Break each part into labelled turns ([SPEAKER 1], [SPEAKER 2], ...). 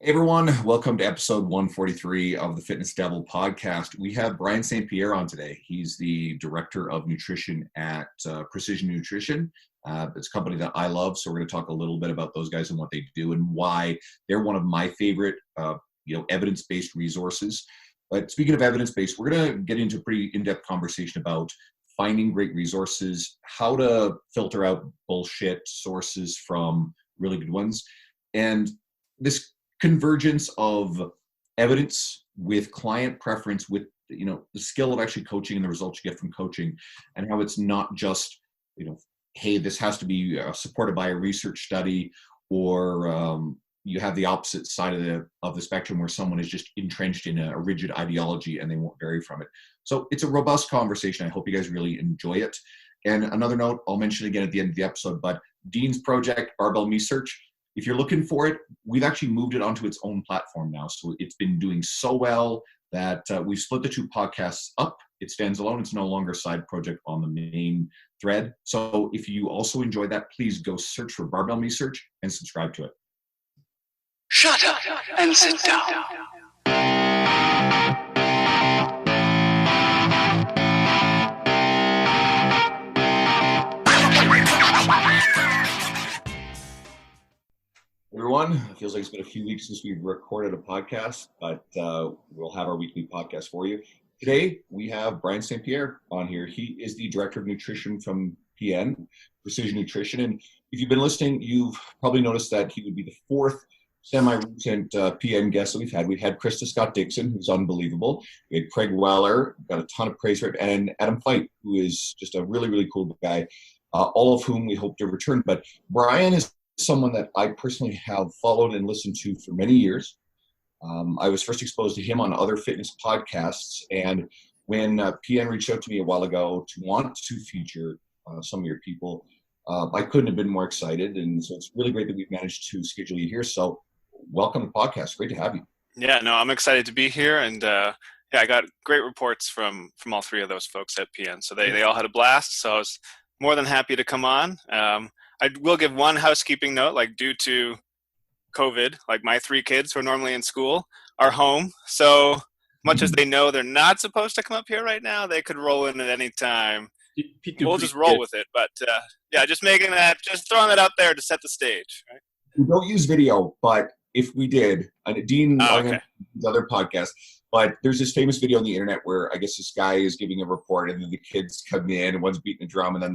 [SPEAKER 1] Hey everyone, welcome to episode 143 of the Fitness Devil podcast. We have Brian St. Pierre on today. He's the director of nutrition at Precision Nutrition. It's a company that I love, so we're going to talk a little bit about those guys and what they do and why they're one of my favorite, evidence-based resources. But speaking of evidence-based, we're going to get into a pretty in-depth conversation about finding great resources, how to filter out bullshit sources from really good ones, and this convergence of evidence with client preference, with the skill of actually coaching and the results you get from coaching, and how it's not just hey, this has to be supported by a research study, or you have the opposite side of the spectrum where someone is just entrenched in a rigid ideology and they won't vary from it. So it's a robust conversation. I hope you guys really enjoy it. And another note, I'll mention again at the end of the episode, but Dean's project, Barbell Me Search, if you're looking for it, we've actually moved it onto its own platform now. So it's been doing so well that we've split the two podcasts up. It stands alone. It's no longer a side project on the main thread. So if you also enjoy that, please go search for Barbell Me Search and subscribe to it.
[SPEAKER 2] Shut up and sit down.
[SPEAKER 1] Everyone, it feels like it's been a few weeks since we've recorded a podcast, but we'll have our weekly podcast for you. Today, we have Brian St. Pierre on here. He is the Director of Nutrition from PN, Precision Nutrition. And if you've been listening, you've probably noticed that he would be the fourth semi-recent PN guest that we've had. We've had Krista Scott-Dixon, who's unbelievable. We had Craig Weller, got a ton of praise for it, and Adam Feit, who is just a really, really cool guy, all of whom we hope to return. But Brian is someone that I personally have followed and listened to for many years. I was first exposed to him on other fitness podcasts, and when PN reached out to me a while ago to want to feature some of your people, I couldn't have been more excited, and so it's really great that we've managed to schedule you here. So welcome to the podcast. Great to have you.
[SPEAKER 3] Yeah, no, I'm excited to be here, and I got great reports from all three of those folks at PN. So they all had a blast, so I was more than happy to come on. I will give one housekeeping note, due to COVID, my three kids who are normally in school are home. So much as they know they're not supposed to come up here right now, they could roll in at any time. We'll just roll with it. But just throwing that out there to set the stage. Right?
[SPEAKER 1] We don't use video, but if we did, Dean, other podcast, but there's this famous video on the internet where I guess this guy is giving a report and then the kids come in and one's beating a drum and then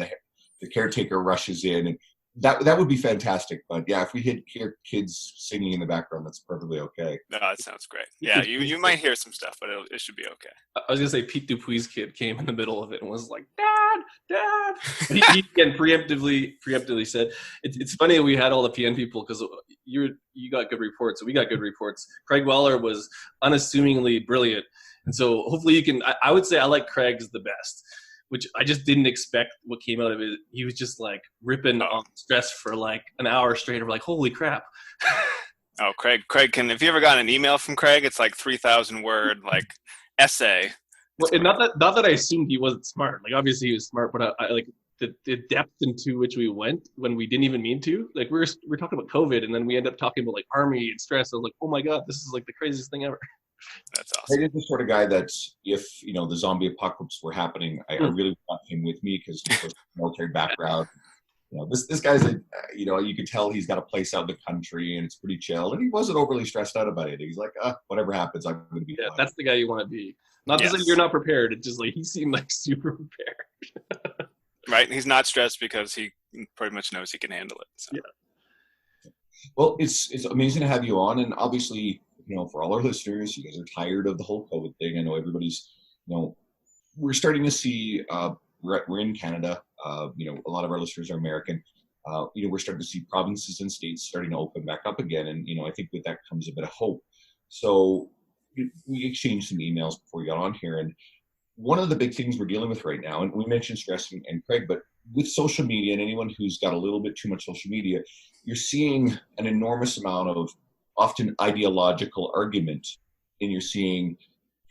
[SPEAKER 1] the caretaker rushes in, and that would be fantastic. But yeah, if we hear kids singing in the background, that's perfectly okay.
[SPEAKER 3] No, that sounds great. Yeah, you might hear some stuff, but it should be okay.
[SPEAKER 4] I was gonna say Pete Dupuy's kid came in the middle of it and was like, "Dad!" He again preemptively said, "It's funny we had all the PN people because you got good reports, so we got good reports." Craig Weller was unassumingly brilliant, and so hopefully you can. I would say I like Craig's the best, which I just didn't expect what came out of it. He was just ripping on stress for an hour straight. Of holy crap.
[SPEAKER 3] Oh, Craig can, if you ever got an email from Craig, it's 3,000 word essay.
[SPEAKER 4] Well, and not that I assumed he wasn't smart. Obviously he was smart, but I the depth into which we went when we didn't even mean to. We're talking about COVID, and then we end up talking about army and stress. I was like, oh my God, this is the craziest thing ever.
[SPEAKER 3] That's awesome.
[SPEAKER 1] He's the sort of guy that if the zombie apocalypse were happening, I really want him with me because he has a military background. This guy's you can tell he's got a place out in the country and it's pretty chill, and he wasn't overly stressed out about it. He's like, whatever happens, I'm going to be fine.
[SPEAKER 4] That's the guy you want to be. Not to say you're not prepared. It's just he seemed super prepared.
[SPEAKER 3] Right, he's not stressed because he pretty much knows he can handle it. So.
[SPEAKER 1] Yeah. Well, it's amazing to have you on, and obviously, for all our listeners, you guys are tired of the whole COVID thing. I know everybody's, we're starting to see, we're in Canada, a lot of our listeners are American. We're starting to see provinces and states starting to open back up again. And, I think with that comes a bit of hope. So we exchanged some emails before we got on here. And one of the big things we're dealing with right now, and we mentioned stress and Craig, but with social media and anyone who's got a little bit too much social media, you're seeing an enormous amount of often ideological argument, and you're seeing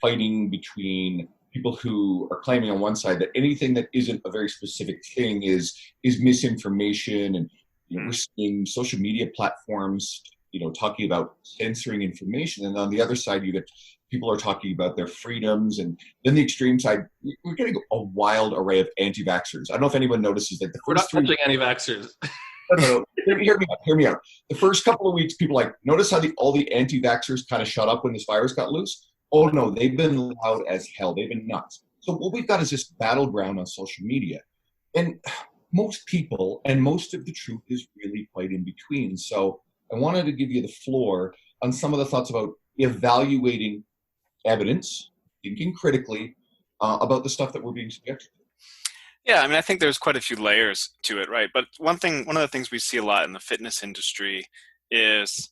[SPEAKER 1] fighting between people who are claiming on one side that anything that isn't a very specific thing is misinformation, and we're seeing social media platforms talking about censoring information, and on the other side, you get people are talking about their freedoms, and then the extreme side, we're getting a wild array of anti-vaxxers. I don't know if anyone notices that the
[SPEAKER 4] We're not
[SPEAKER 1] first three.
[SPEAKER 4] touching anti-vaxxers.
[SPEAKER 1] No. Hear me out. The first couple of weeks, people notice how all the anti-vaxxers kind of shut up when this virus got loose? Oh no, they've been loud as hell. They've been nuts. So what we've got is this battleground on social media. And most people and most of the truth is really quite in between. So I wanted to give you the floor on some of the thoughts about evaluating evidence, thinking critically about the stuff that we're being subjected to.
[SPEAKER 3] Yeah, I mean, I think there's quite a few layers to it, right? But one of the things we see a lot in the fitness industry is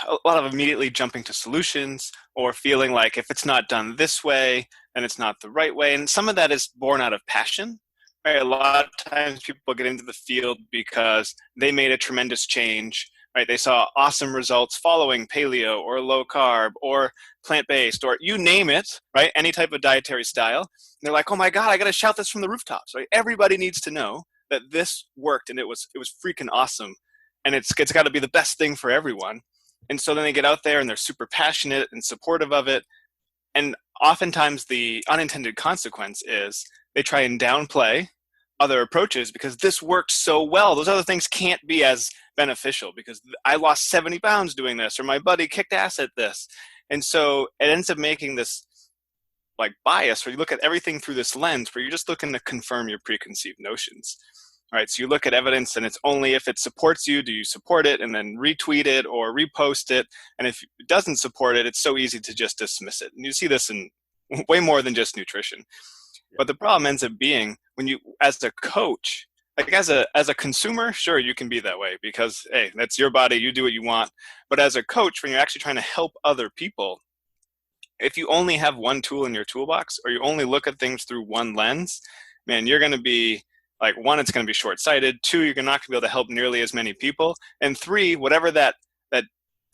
[SPEAKER 3] a lot of immediately jumping to solutions or feeling like if it's not done this way, then it's not the right way. And some of that is born out of passion, right? A lot of times people get into the field because they made a tremendous change, right? They saw awesome results following paleo or low carb or plant-based or you name it, right? Any type of dietary style. And they're like, oh my God, I got to shout this from the rooftops, right? Everybody needs to know that this worked and it was freaking awesome. And it's got to be the best thing for everyone. And so then they get out there and they're super passionate and supportive of it. And oftentimes the unintended consequence is they try and downplay other approaches because this worked so well. Those other things can't be as beneficial because I lost 70 pounds doing this or my buddy kicked ass at this. And so it ends up making this like bias where you look at everything through this lens where you're just looking to confirm your preconceived notions. All right, so you look at evidence and it's only if it supports you, do you support it and then retweet it or repost it. And if it doesn't support it, it's so easy to just dismiss it. And you see this in way more than just nutrition. But the problem ends up being when you, as a coach, like as a consumer, sure, you can be that way because, hey, that's your body, you do what you want. But as a coach, when you're actually trying to help other people, if you only have one tool in your toolbox or you only look at things through one lens, man, you're going to be like, one, it's going to be short-sighted. Two, you're not going to be able to help nearly as many people. And three, whatever that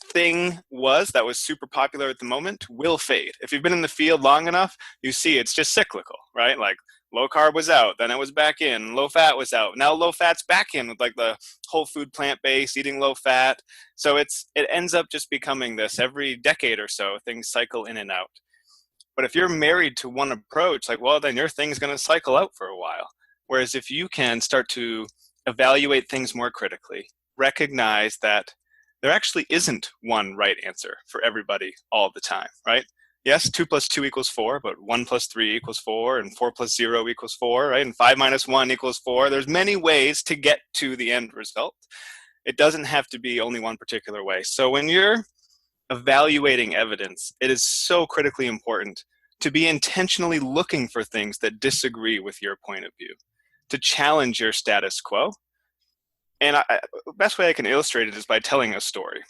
[SPEAKER 3] thing was that was super popular at the moment will fade. If you've been in the field long enough, you see it's just cyclical, right? Like low carb was out, then it was back in, low fat was out. Now low fat's back in with like the whole food plant-based, eating low fat. So it ends up just becoming this every decade or so, things cycle in and out. But if you're married to one approach, like, well, then your thing's going to cycle out for a while. Whereas if you can start to evaluate things more critically, recognize that there actually isn't one right answer for everybody all the time, right? Yes, 2 + 2 = 4, but 1 + 3 = 4, and 4 + 0 = 4, right? And 5 - 1 = 4. There's many ways to get to the end result. It doesn't have to be only one particular way. So when you're evaluating evidence, it is so critically important to be intentionally looking for things that disagree with your point of view, to challenge your status quo. And the best way I can illustrate it is by telling a story.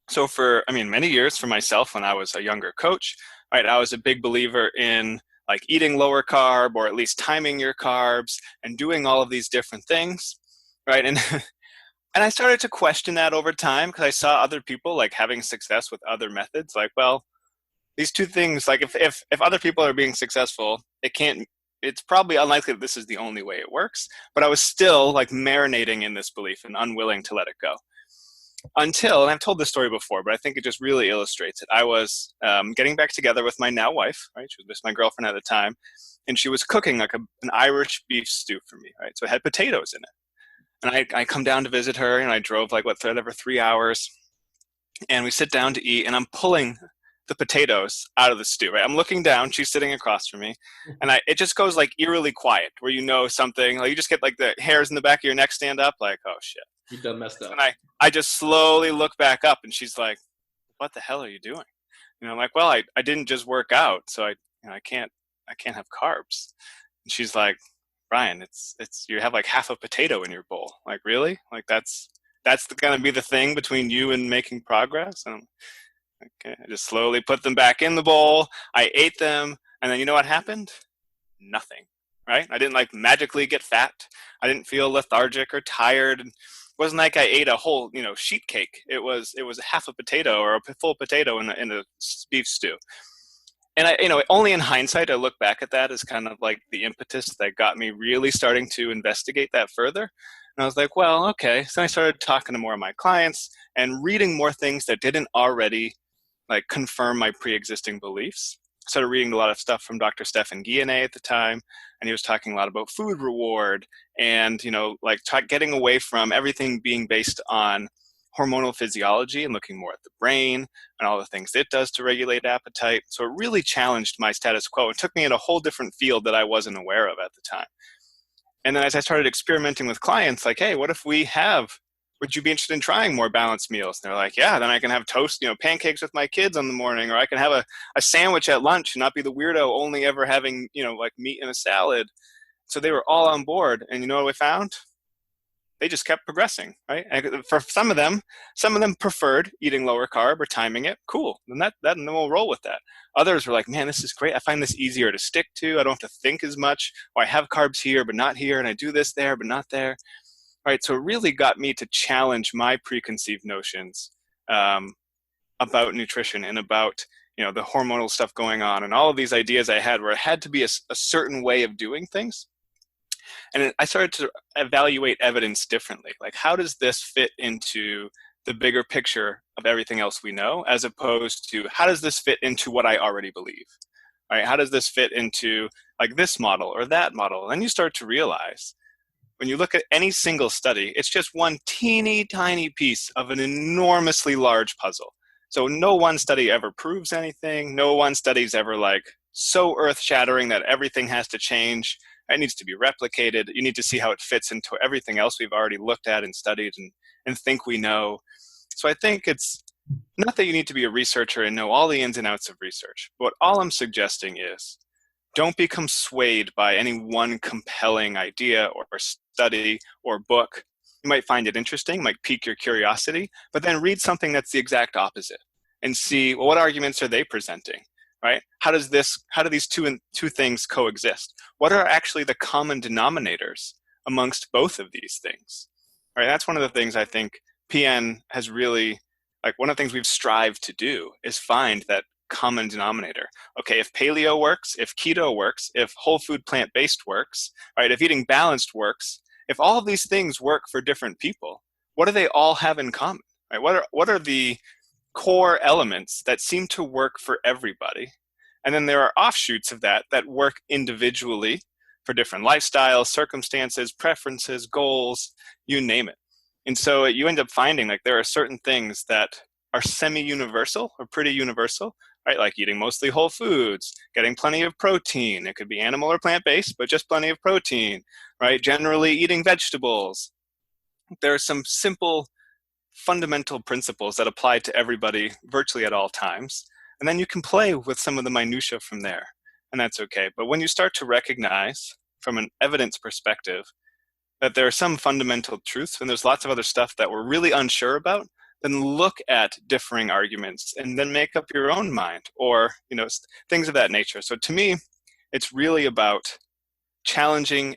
[SPEAKER 3] So for, many years for myself when I was a younger coach, right, I was a big believer in like eating lower carb or at least timing your carbs and doing all of these different things, right? And and I started to question that over time because I saw other people like having success with other methods. Like, well, these two things, like if other people are being successful, it's probably unlikely that this is the only way it works, but I was still like marinating in this belief and unwilling to let it go. Until, and I've told this story before, but I think it just really illustrates it. I was getting back together with my now wife, right? She was just my girlfriend at the time, and she was cooking like an Irish beef stew for me, right? So it had potatoes in it. And I come down to visit her, and I drove like, 3 hours, and we sit down to eat, and I'm pulling the potatoes out of the stew, right? I'm looking down, she's sitting across from me, and it just goes like eerily quiet, where you know something, like you just get like the hairs in the back of your neck stand up, like, oh shit.
[SPEAKER 4] You done messed up.
[SPEAKER 3] And I just slowly look back up, and she's like, what the hell are you doing? And I'm like, well, I didn't just work out, so I can't have carbs. And she's like, Brian, it's you have like half a potato in your bowl. Like, really? Like that's going to be the thing between you and making progress? And I'm, okay, I just slowly put them back in the bowl. I ate them, and then you know what happened? Nothing, right? I didn't like magically get fat. I didn't feel lethargic or tired. It wasn't like I ate a whole, sheet cake. It was half a potato or a full potato in a beef stew. And only in hindsight, I look back at that as kind of like the impetus that got me really starting to investigate that further. And I was like, well, okay. So I started talking to more of my clients and reading more things that didn't already like confirm my pre-existing beliefs. I started reading a lot of stuff from Dr. Stephan Guyenet at the time, and he was talking a lot about food reward and, like getting away from everything being based on hormonal physiology and looking more at the brain and all the things it does to regulate appetite. So it really challenged my status quo and took me in a whole different field that I wasn't aware of at the time. And then as I started experimenting with clients, like, hey, what if would you be interested in trying more balanced meals? And they're like, yeah, then I can have toast, pancakes with my kids in the morning, or I can have a sandwich at lunch and not be the weirdo only ever having, like meat in a salad. So they were all on board. And you know what we found? They just kept progressing, right? And for some of them preferred eating lower carb or timing it. Cool. Then then we'll roll with that. Others were like, man, this is great. I find this easier to stick to. I don't have to think as much. Or I have carbs here, but not here. And I do this there, but not there. Right, so it really got me to challenge my preconceived notions about nutrition and about the hormonal stuff going on and all of these ideas I had where it had to be a certain way of doing things. And I started to evaluate evidence differently. Like, how does this fit into the bigger picture of everything else we know, as opposed to how does this fit into what I already believe? Right? How does this fit into like this model or that model? And then you start to realize, when you look at any single study, it's just one teeny tiny piece of an enormously large puzzle. So no one study ever proves anything. No one study is ever like so earth-shattering that everything has to change. It needs to be replicated. You need to see how it fits into everything else we've already looked at and studied and think we know. So I think it's not that you need to be a researcher and know all the ins and outs of research, but all I'm suggesting is don't become swayed by any one compelling idea or study or book. You might find it interesting, might pique your curiosity, but then read something that's the exact opposite and see, well, what arguments are they presenting, right? How do these two things coexist? What are actually the common denominators amongst both of these things, right? That's one of the things I think PN has really, like one of the things we've strived to do is find that common denominator. Okay, if paleo works, if keto works, if whole food plant-based works, right? If eating balanced works, if all of these things work for different people, what do they all have in common? Right? What are the core elements that seem to work for everybody? And then there are offshoots of that work individually for different lifestyles, circumstances, preferences, goals, you name it. And so you end up finding like there are certain things that are semi-universal or pretty universal, right? Like eating mostly whole foods, getting plenty of protein. It could be animal or plant-based, but just plenty of protein, right? Generally eating vegetables. There are some simple fundamental principles that apply to everybody virtually at all times. And then you can play with some of the minutia from there, and that's okay. But when you start to recognize from an evidence perspective that there are some fundamental truths and there's lots of other stuff that we're really unsure about, then look at differing arguments and then make up your own mind, or things of that nature. So to me, it's really about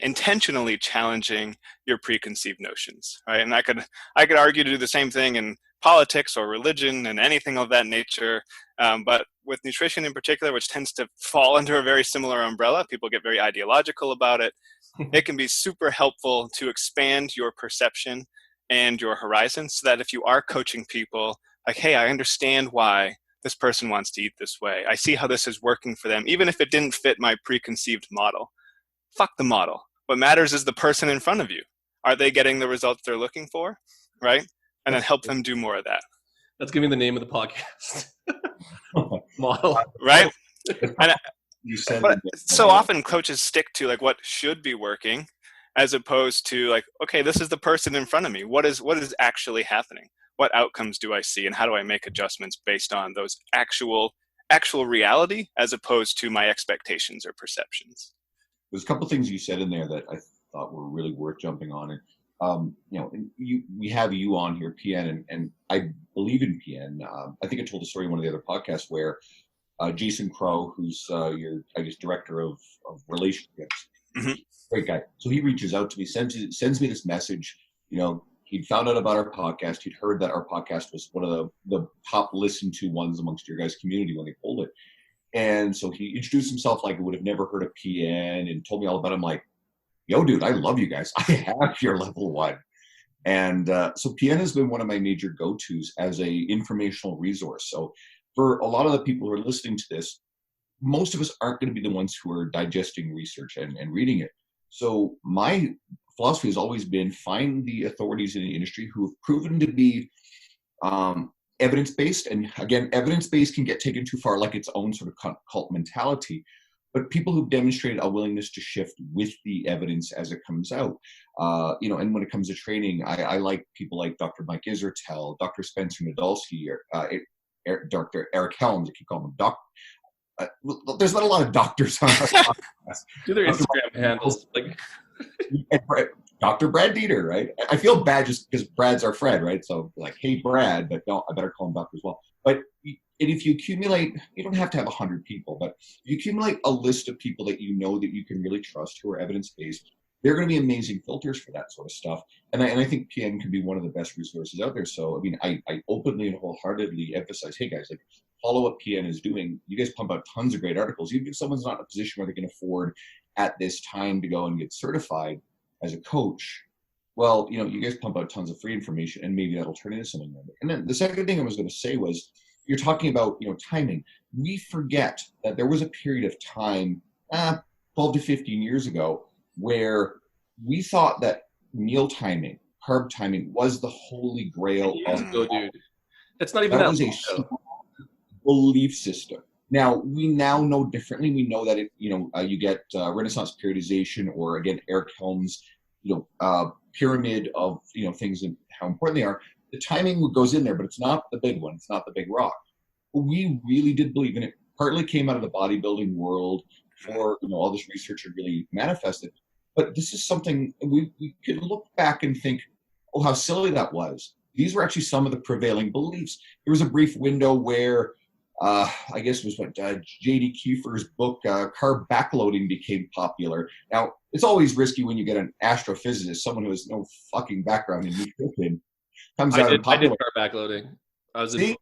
[SPEAKER 3] intentionally challenging your preconceived notions, right? And I could argue to do the same thing in politics or religion and anything of that nature, but with nutrition in particular, which tends to fall under a very similar umbrella, people get very ideological about it. It can be super helpful to expand your perception and your horizon, so that if you are coaching people, like, hey, I understand why this person wants to eat this way. I see how this is working for them, even if it didn't fit my preconceived model. Fuck the model. What matters is the person in front of you. Are they getting the results they're looking for, right? And then help them do more of that.
[SPEAKER 4] That's giving the name of the podcast. Model.
[SPEAKER 3] Right? But so often coaches stick to like what should be working, as opposed to like, okay, this is the person in front of me. What is actually happening? What outcomes do I see, and how do I make adjustments based on those actual reality, as opposed to my expectations or perceptions?
[SPEAKER 1] There's a couple of things you said in there that I thought were really worth jumping on. And we have you on here, PN, and I believe in PN. I think I told a story in one of the other podcasts where Jason Crow, who's your, I guess, director of relationships,
[SPEAKER 3] mm-hmm.
[SPEAKER 1] Great guy. So he reaches out to me, sends me this message. He'd found out about our podcast. He'd heard that our podcast was one of the top listened to ones amongst your guys' community when they pulled it. And so he introduced himself like he would have never heard of PN and told me all about it. I'm like, yo, dude, I love you guys. I have your level 1. And so PN has been one of my major go-tos as a informational resource. So for a lot of the people who are listening to this, most of us aren't going to be the ones who are digesting research and reading it. So my philosophy has always been find the authorities in the industry who have proven to be evidence-based. And again, evidence-based can get taken too far, like its own sort of cult mentality. But people who've demonstrated a willingness to shift with the evidence as it comes out. And when it comes to training, I like people like Dr. Mike Isertel, Dr. Spencer Nadolsky, Dr. Eric Helms. I keep calling him Doc. There's not a lot of doctors on our podcast.
[SPEAKER 4] Do their Instagram handles like
[SPEAKER 1] Dr. Brad Dieter, right? I feel bad just because Brad's our friend, right? So like, hey, Brad, but no, I better call him Doctor as well. But if you accumulate, you don't have to have 100 people, but if you accumulate a list of people that you know that you can really trust who are evidence-based, they're going to be amazing filters for that sort of stuff. And I think PN can be one of the best resources out there. So, I mean, I openly and wholeheartedly emphasize, hey guys, like follow what PN is doing. You guys pump out tons of great articles. Even if someone's not in a position where they can afford at this time to go and get certified as a coach, well, you guys pump out tons of free information and maybe that'll turn into something. And then the second thing I was going to say was, you're talking about, timing. We forget that there was a period of time, 12 to 15 years ago, where we thought that meal timing, carb timing was the holy grail of
[SPEAKER 4] dude. That's not even
[SPEAKER 1] that was a belief system. Now we now know differently. We know that you get Renaissance periodization, or again Eric Helms, pyramid of things and how important they are. The timing goes in there, but it's not the big one. It's not the big rock. But we really did believe in it. Partly came out of the bodybuilding world before all this research had really manifested. But this is something we could look back and think, oh, how silly that was. These were actually some of the prevailing beliefs. There was a brief window where I guess it was what J.D. Kiefer's book, Carb Backloading, became popular. Now, it's always risky when you get an astrophysicist, someone who has no fucking background in nutrition, comes out and
[SPEAKER 4] I did carb backloading. I was in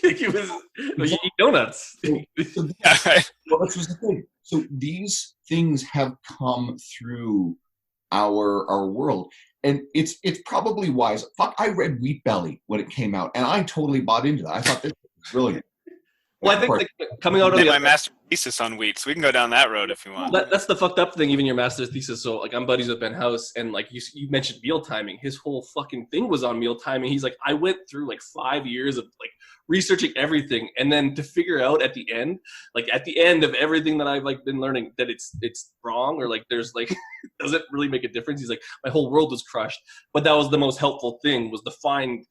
[SPEAKER 4] it was you eat donuts.
[SPEAKER 1] Well, that's the thing. So these things have come through our world. And it's probably wise. Fuck, I read Wheat Belly when it came out, and I totally bought into that. I thought this was brilliant.
[SPEAKER 4] Well, I think coming out of
[SPEAKER 3] my master thesis on wheat, so we can go down that road if you want.
[SPEAKER 4] That's the fucked up thing, even your master's thesis. So, like, I'm buddies with Ben House, and, like, you mentioned meal timing. His whole fucking thing was on meal timing. He's like, I went through, like, 5 years of, like, researching everything, and then to figure out at the end of everything that I've, like, been learning, that it's wrong, or, like, there's, like, doesn't really make a difference. He's like, my whole world was crushed. But that was the most helpful thing, was to find,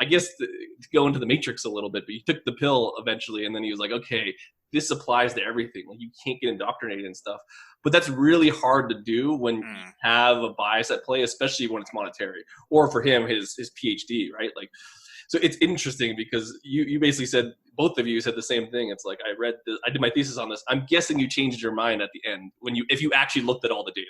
[SPEAKER 4] I guess, to go into the matrix a little bit, but he took the pill eventually, and then he was like, okay, this applies to everything. Like, you can't get indoctrinated and stuff. But that's really hard to do when you have a bias at play, especially when it's monetary. Or for him, his PhD, right? Like, so it's interesting because you basically said, both of you said the same thing. It's like, I did my thesis on this. I'm guessing you changed your mind at the end if you actually looked at all the data.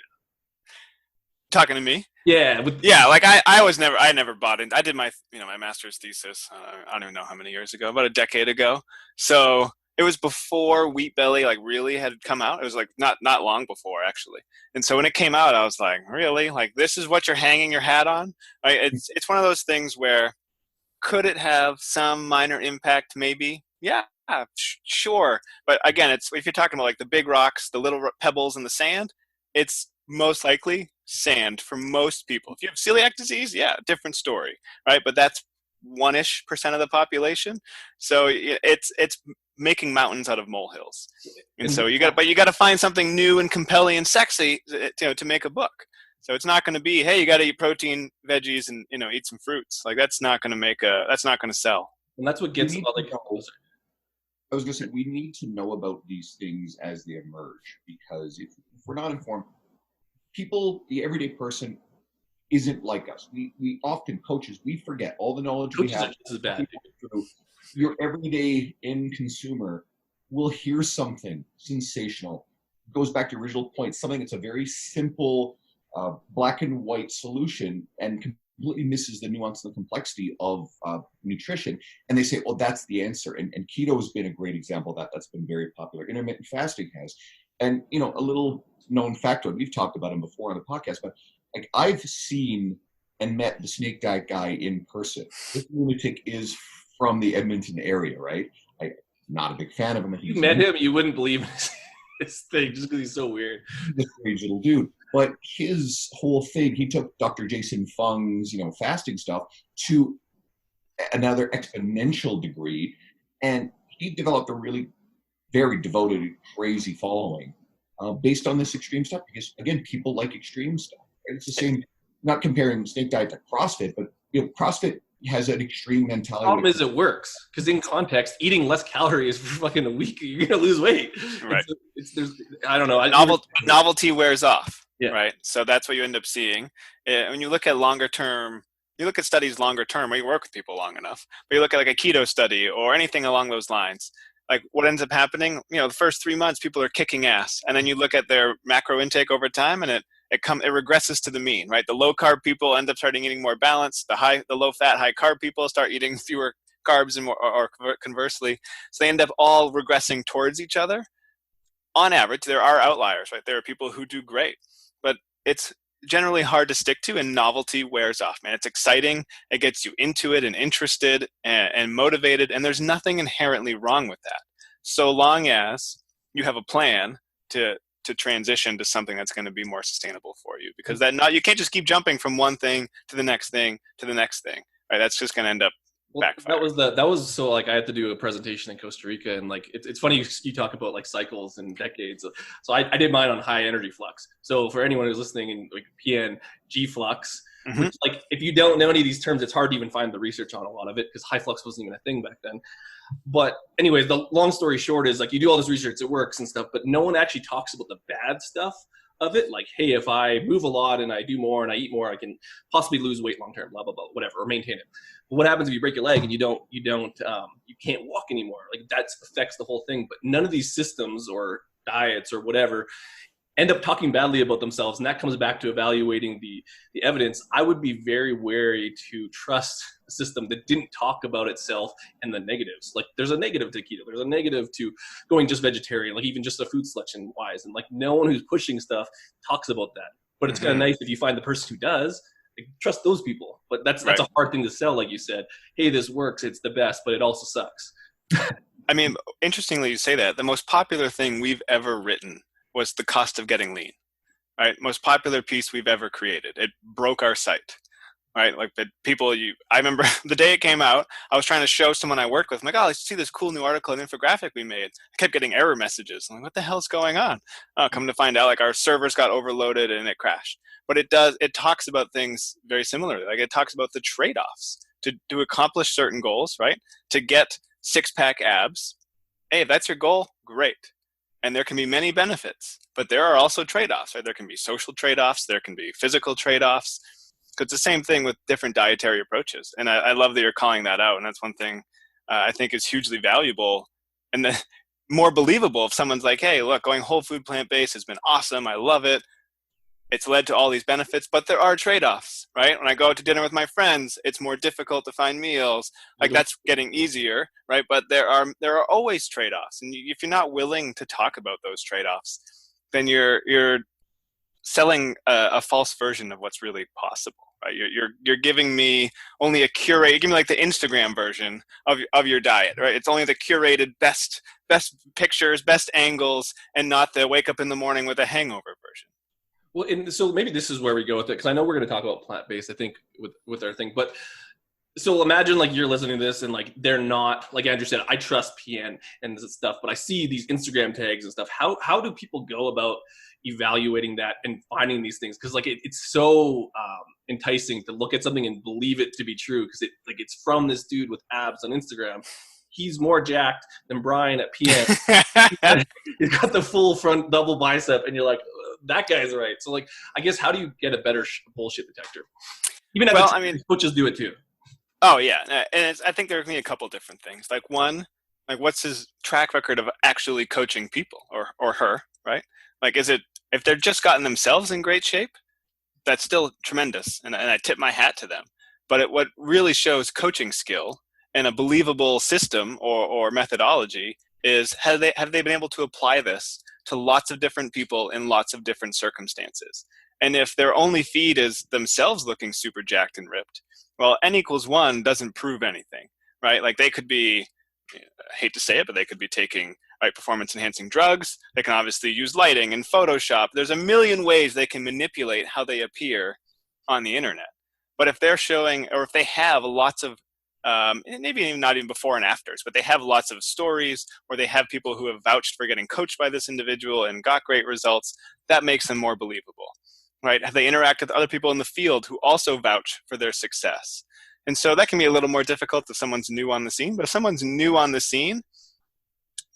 [SPEAKER 3] Talking to me?
[SPEAKER 4] Yeah.
[SPEAKER 3] Like I never bought in. I did my master's thesis, I don't even know how many years ago, about a decade ago. So it was before Wheat Belly like really had come out. It was like not long before, actually. And so when it came out, I was like, really? Like, this is what you're hanging your hat on? Right? It's one of those things where, could it have some minor impact? Maybe. Yeah, sure. But again, if you're talking about like the big rocks, the little pebbles in the sand, it's most likely sand for most people. If you have celiac disease, yeah, different story, right? But that's 1% of the population. So it's making mountains out of molehills. And so you got to find something new and compelling and sexy, to make a book. So it's not going to be, hey, you got to eat protein, veggies, and eat some fruits. Like, that's not going to sell.
[SPEAKER 4] And that's what gets all the.
[SPEAKER 1] I was going to say, we need to know about these things as they emerge, because if we're not informed, people, the everyday person, isn't like us. We often, coaches, we forget all the knowledge we have.
[SPEAKER 4] This is bad.
[SPEAKER 1] Your everyday end consumer will hear something sensational. It goes back to the original point, something that's a very simple black and white solution, and completely misses the nuance and the complexity of nutrition. And they say, well, that's the answer. And keto has been a great example of that. That's been very popular. Intermittent fasting has. And, a little known factor, we've talked about him before on the podcast, but like, I've seen and met the snake diet guy in person. This lunatic is from the Edmonton area, right? I'm not a big fan of him.
[SPEAKER 4] If you met him, you wouldn't believe his thing just because he's so weird.
[SPEAKER 1] He's a strange little dude. But his whole thing, he took Dr. Jason Fung's, fasting stuff to another exponential degree, and he developed a really very devoted, crazy following based on this extreme stuff. Because again, people like extreme stuff. Right? It's the same. Not comparing snake diet to CrossFit, but CrossFit has an extreme mentality.
[SPEAKER 4] The problem is it works because in context, eating less calories for fucking a week, you're gonna lose weight.
[SPEAKER 3] Right.
[SPEAKER 4] I don't know.
[SPEAKER 3] Novelty wears off.
[SPEAKER 4] Yeah.
[SPEAKER 3] Right. So that's what you end up seeing. When you look at longer term, you look at studies longer term, where you work with people long enough, but you look at like a keto study or anything along those lines, like what ends up happening, the first 3 months, people are kicking ass. And then you look at their macro intake over time and it regresses to the mean, right? The low carb people end up starting eating more balanced. The low fat, high carb people start eating fewer carbs and more, or conversely. So they end up all regressing towards each other. On average, there are outliers, right? There are people who do great, but it's generally hard to stick to, and novelty wears off, man. It's exciting. It gets you into it and interested and motivated, and there's nothing inherently wrong with that, so long as you have a plan to transition to something that's going to be more sustainable for you. Because you can't just keep jumping from one thing to the next thing to the next thing, right? That's just going to end up backfiring.
[SPEAKER 4] That was so like I had to do a presentation in Costa Rica, and like it's funny you talk about like cycles and decades. So I did mine on high energy flux. So for anyone who's listening in like PN G flux, which like if you don't know any of these terms, it's hard to even find the research on a lot of it because high flux wasn't even a thing back then. But anyways, the long story short is like you do all this research, it works and stuff, but no one actually talks about the bad stuff of it. Like, hey, if I move a lot and I do more and I eat more, I can possibly lose weight long term, blah blah blah, whatever, or maintain it. But what happens if you break your leg and you can't walk anymore? Like that affects the whole thing. But none of these systems or diets or whatever end up talking badly about themselves, and that comes back to evaluating the evidence. I would be very wary to trust a system that didn't talk about itself and the negatives. Like there's a negative to keto, there's a negative to going just vegetarian, like even just a food selection wise, and like no one who's pushing stuff talks about that. But it's kind of nice if you find the person who does. Like, trust those people. But that's a hard thing to sell, like you said. Hey, this works, it's the best, but it also sucks.
[SPEAKER 3] I mean, interestingly, you say that. The most popular thing we've ever written was The Cost of Getting Lean, right? Most popular piece we've ever created. It broke our site, right? Like the people, I remember the day it came out, I was trying to show someone I worked with. I'm like, oh, let's see this cool new article and infographic we made. I kept getting error messages. I'm like, what the hell's going on? Come to find out, like our servers got overloaded and it crashed. But it talks about things very similarly. Like it talks about the trade-offs to accomplish certain goals, right? To get six-pack abs. Hey, if that's your goal, great. And there can be many benefits, but there are also trade-offs, right? There can be social trade-offs. There can be physical trade-offs. It's the same thing with different dietary approaches. And I love that you're calling that out. And that's one thing I think is hugely valuable and more believable if someone's like, hey, look, going whole food plant-based has been awesome. I love it. It's led to all these benefits, but there are trade-offs, right? When I go out to dinner with my friends, it's more difficult to find meals. Like that's getting easier, right? But there are always trade-offs. And if you're not willing to talk about those trade-offs, then you're selling a false version of what's really possible, right? You're giving me only a curate. You're giving me like the Instagram version of your diet, right? It's only the curated best pictures, best angles, and not the wake up in the morning with a hangover version.
[SPEAKER 4] Well, and so maybe this is where we go with it, because I know we're going to talk about plant-based, I think, with our thing. But so imagine like you're listening to this and like they're not, like Andrew said, I trust PN and this stuff, but I see these Instagram tags and stuff. How do people go about evaluating that and finding these things? Because like it's so enticing to look at something and believe it to be true, because it's from this dude with abs on Instagram. He's more jacked than Brian at PN. He's got the full front double bicep, and you're like, that guy's right. So like, I guess how do you get a better bullshit detector? Even if coaches do it too.
[SPEAKER 3] Oh yeah, and I think there can be a couple different things. Like one, like what's his track record of actually coaching people or her, right? Like if they're just gotten themselves in great shape, that's still tremendous, and I tip my hat to them. But what really shows coaching skill and a believable system or methodology is have they been able to apply this to lots of different people in lots of different circumstances. And if their only feed is themselves looking super jacked and ripped, well, n=1 doesn't prove anything, right? Like they could be, I hate to say it, but they could be taking performance enhancing drugs. They can obviously use lighting and Photoshop. There's a million ways they can manipulate how they appear on the internet. But if they're showing, or if they have lots of, maybe not even before and afters, but they have lots of stories, or they have people who have vouched for getting coached by this individual and got great results, that makes them more believable, right? Have they interacted with other people in the field who also vouch for their success? And so that can be a little more difficult if someone's new on the scene. But if someone's new on the scene,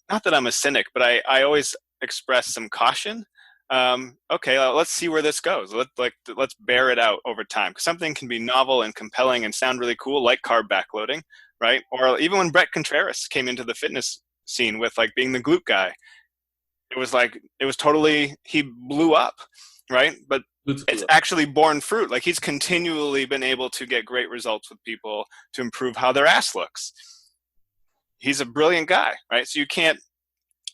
[SPEAKER 3] not that I'm a cynic, but I always express some caution. Okay, let's see where this goes. Let's bear it out over time. Because something can be novel and compelling and sound really cool, like carb backloading, right? Or even when Brett Contreras came into the fitness scene with like being the glute guy, it was totally, he blew up, right? But it's actually borne fruit. Like he's continually been able to get great results with people to improve how their ass looks. He's a brilliant guy, right? So you can't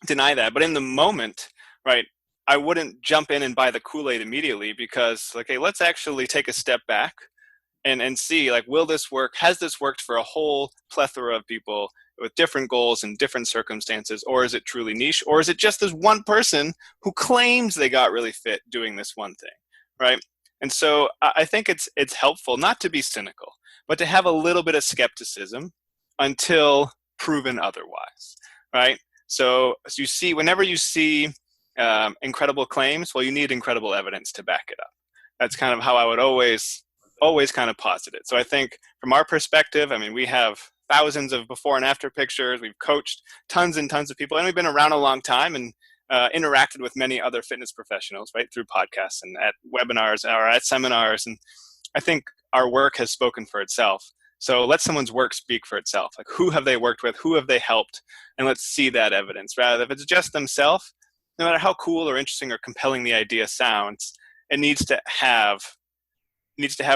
[SPEAKER 3] deny that. But in the moment, right, I wouldn't jump in and buy the Kool-Aid immediately because, like, hey, let's actually take a step back and see, like, will this work? Has this worked for a whole plethora of people with different goals and different circumstances? Or is it truly niche? Or is it just this one person who claims they got really fit doing this one thing, right? And so I think it's helpful not to be cynical, but to have a little bit of skepticism until proven otherwise, right? So you see, whenever you see incredible claims, well, you need incredible evidence to back it up. That's kind of how I would always kind of posit it. So I think from our perspective, I mean, we have thousands of before and after pictures. We've coached tons and tons of people, and we've been around a long time and interacted with many other fitness professionals, right, through podcasts and at webinars or at seminars. And I think our work has spoken for itself. So let someone's work speak for itself. Like, who have they worked with? Who have they helped? And let's see that evidence. Rather, if it's just themselves, no matter how cool or interesting or compelling the idea sounds, it needs to have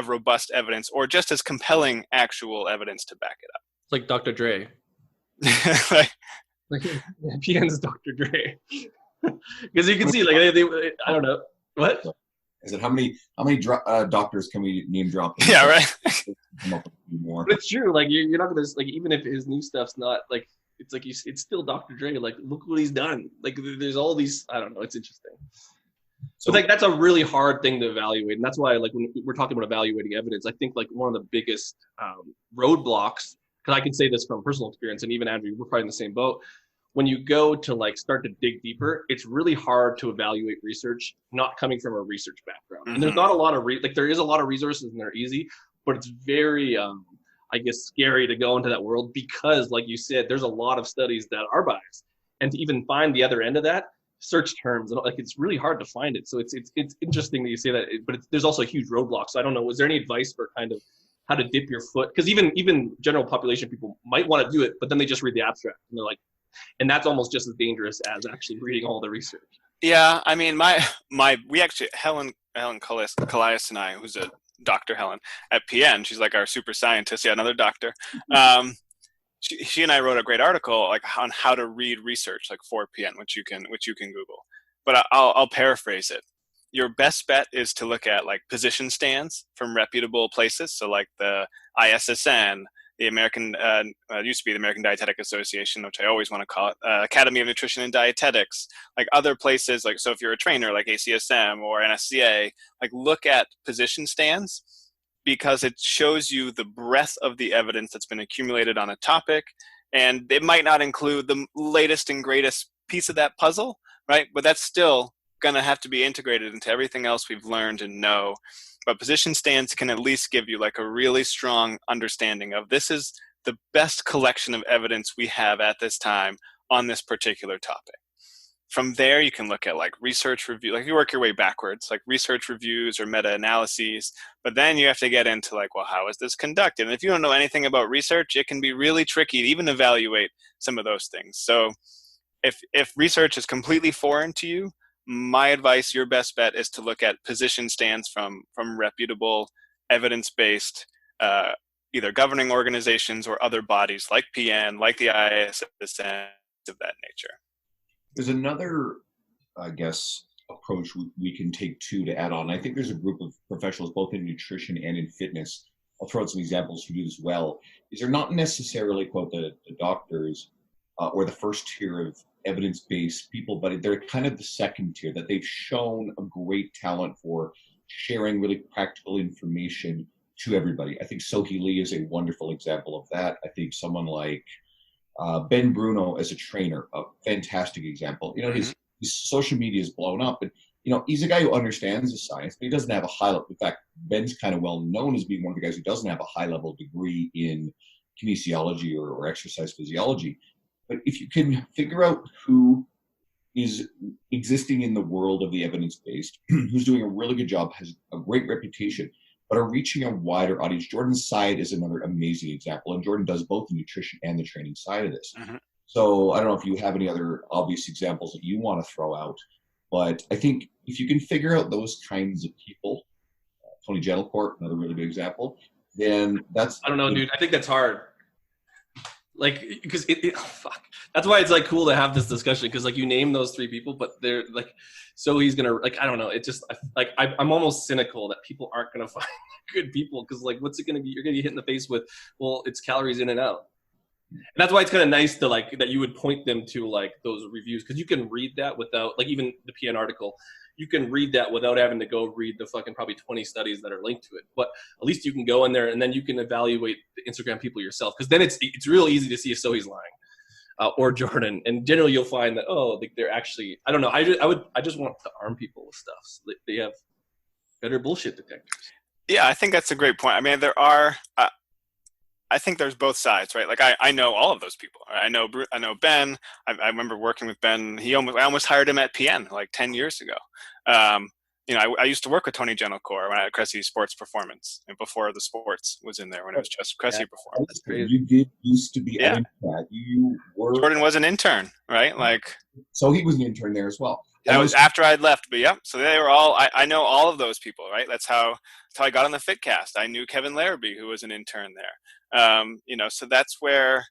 [SPEAKER 3] robust evidence, or just as compelling actual evidence to back it up.
[SPEAKER 4] It's like Dr. Dre.
[SPEAKER 3] Like
[SPEAKER 4] PN's Dr. Dre. Because you can see, like, they I don't know. What?
[SPEAKER 1] Is it how many doctors can we name drop?
[SPEAKER 3] Yeah, right.
[SPEAKER 1] Come up with more.
[SPEAKER 4] But it's true. Like you're not gonna, like, even if his new stuff's not like, it's like it's still Dr. Dre. Like, look what he's done. Like there's all these. I don't know. It's interesting. So like that's a really hard thing to evaluate, and that's why, like, when we're talking about evaluating evidence, I think like one of the biggest roadblocks, because I can say this from personal experience, and even Andrew, we're probably in the same boat. When you go to like start to dig deeper, it's really hard to evaluate research not coming from a research background. And there's not a lot of there is a lot of resources and they're easy, but it's very I guess scary to go into that world because, like you said, there's a lot of studies that are biased, and to even find the other end of that, search terms and like it's really hard to find it. So it's interesting that you say that, but there's also a huge roadblock. So I don't know, was there any advice for kind of how to dip your foot? Because even general population people might want to do it, but then they just read the abstract and they're like, and that's almost just as dangerous as actually reading all the research.
[SPEAKER 3] Yeah, I mean, we actually, Helen Callias and I, who's a Dr. Helen at PN, she's like our super scientist, another doctor. She and I wrote a great article like on how to read research, like for PN, which you can Google. But I'll paraphrase it. Your best bet is to look at like position stands from reputable places, so like the ISSN, the American, used to be the American Dietetic Association, which I always want to call it, Academy of Nutrition and Dietetics, like other places, like, so if you're a trainer, like ACSM or NSCA, like look at position stands, because it shows you the breadth of the evidence that's been accumulated on a topic, and it might not include the latest and greatest piece of that puzzle, right? But that's still going to have to be integrated into everything else we've learned and know. But position stands can at least give you like a really strong understanding of this is the best collection of evidence we have at this time on this particular topic. From there, you can look at like research review, like you work your way backwards, like research reviews or meta-analyses, but then you have to get into like, well, how is this conducted? And if you don't know anything about research, it can be really tricky to even evaluate some of those things. So if research is completely foreign to you, my advice, your best bet is to look at position stands from reputable, evidence-based, either governing organizations or other bodies like PN, like the ISSN, of that nature.
[SPEAKER 1] There's another, I guess, approach we can take too to add on. I think there's a group of professionals both in nutrition and in fitness. I'll throw out some examples who do this well. Is they're not necessarily, quote, the doctors or the first tier of evidence-based people, but they're kind of the second tier, that they've shown a great talent for sharing really practical information to everybody. I think Sohee Lee is a wonderful example of that. I think someone like Ben Bruno as a trainer, a fantastic example. You know, his social media is blown up, and you know, he's a guy who understands the science, but he doesn't have a high level. In fact, Ben's kind of well known as being one of the guys who doesn't have a high level degree in kinesiology or exercise physiology. But if you can figure out who is existing in the world of the evidence-based, who's doing a really good job, has a great reputation, but are reaching a wider audience. Jordan Side is another amazing example, and Jordan does both the nutrition and the training side of this. So I don't know if you have any other obvious examples that you want to throw out, but I think if you can figure out those kinds of people, Tony Gentlecourt, another really good example, then that's...
[SPEAKER 4] I don't know, dude. I think that's hard. Like, because fuck. That's why it's like cool to have this discussion, because like you name those three people, but they're like, so he's gonna, like, I don't know. It just like I'm almost cynical that people aren't gonna find good people, because like, what's it gonna be? You're gonna be hit in the face with, well, it's calories in and out. And that's why it's kind of nice to like that you would point them to like those reviews, because you can read that without, like, even the PN article, you can read that without having to go read the fucking probably 20 studies that are linked to it. But at least you can go in there and then you can evaluate the Instagram people yourself, because then it's real easy to see if Sohee's lying or Jordan. And generally you'll find that, oh, they're actually, I don't know. I just want to arm people with stuff so that they have better bullshit detectors.
[SPEAKER 3] Yeah, I think that's a great point. I mean, there are. I think there's both sides, right? Like I know all of those people. I know Ben. I remember working with Ben. I almost hired him at PN like 10 years ago. You know, I used to work with Tony Gentlecourt when I had Cressy Sports Performance, and before the sports was in there, when it was just Cressy Performance.
[SPEAKER 1] You did used to be an intern. You were.
[SPEAKER 3] Jordan was an intern, right? Like,
[SPEAKER 1] so he was an intern there as well.
[SPEAKER 3] That was after I'd left, but yeah. So they were all. I know all of those people, right? That's how I got on the FitCast. I knew Kevin Larrabee, who was an intern there. You know, so that's where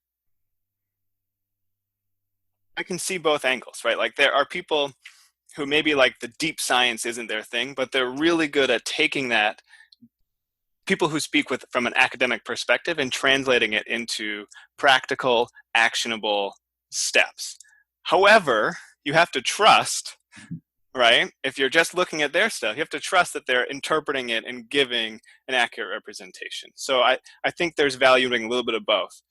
[SPEAKER 3] I can see both angles, right? Like there are people who maybe like the deep science isn't their thing, but they're really good at taking that, people who speak from an academic perspective and translating it into practical, actionable steps. However, you have to trust, right? If you're just looking at their stuff, you have to trust that they're interpreting it and giving an accurate representation. So I think there's value in a little bit of both.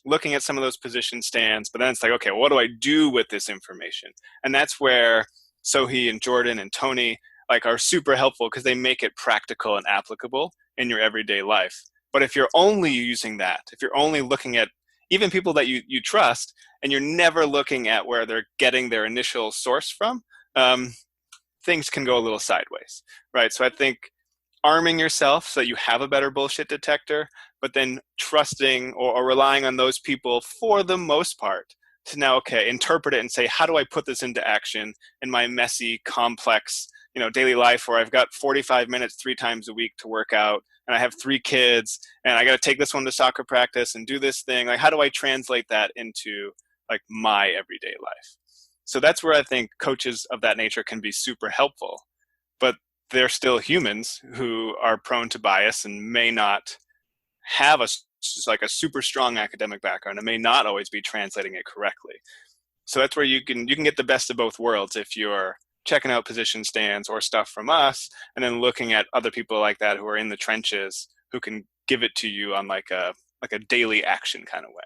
[SPEAKER 3] Looking at some of those position stands, but then it's like, okay, what do I do with this information? And that's where Sohee and Jordan and Tony like are super helpful, because they make it practical and applicable in your everyday life. But if you're only using that, if you're only looking at even people that you trust, and you're never looking at where they're getting their initial source from, things can go a little sideways, right? So I think arming yourself so that you have a better bullshit detector, but then trusting or relying on those people for the most part to now, okay, interpret it and say, how do I put this into action in my messy, complex, you know, daily life where I've got 45 minutes 3 times a week to work out, and I have 3 kids, and I got to take this one to soccer practice and do this thing. Like, how do I translate that into like my everyday life? So that's where I think coaches of that nature can be super helpful, but they're still humans who are prone to bias and may not have a super strong academic background and may not always be translating it correctly. So that's where you can get the best of both worlds if you're checking out position stands or stuff from us, and then looking at other people like that who are in the trenches who can give it to you on like a daily action kind of way.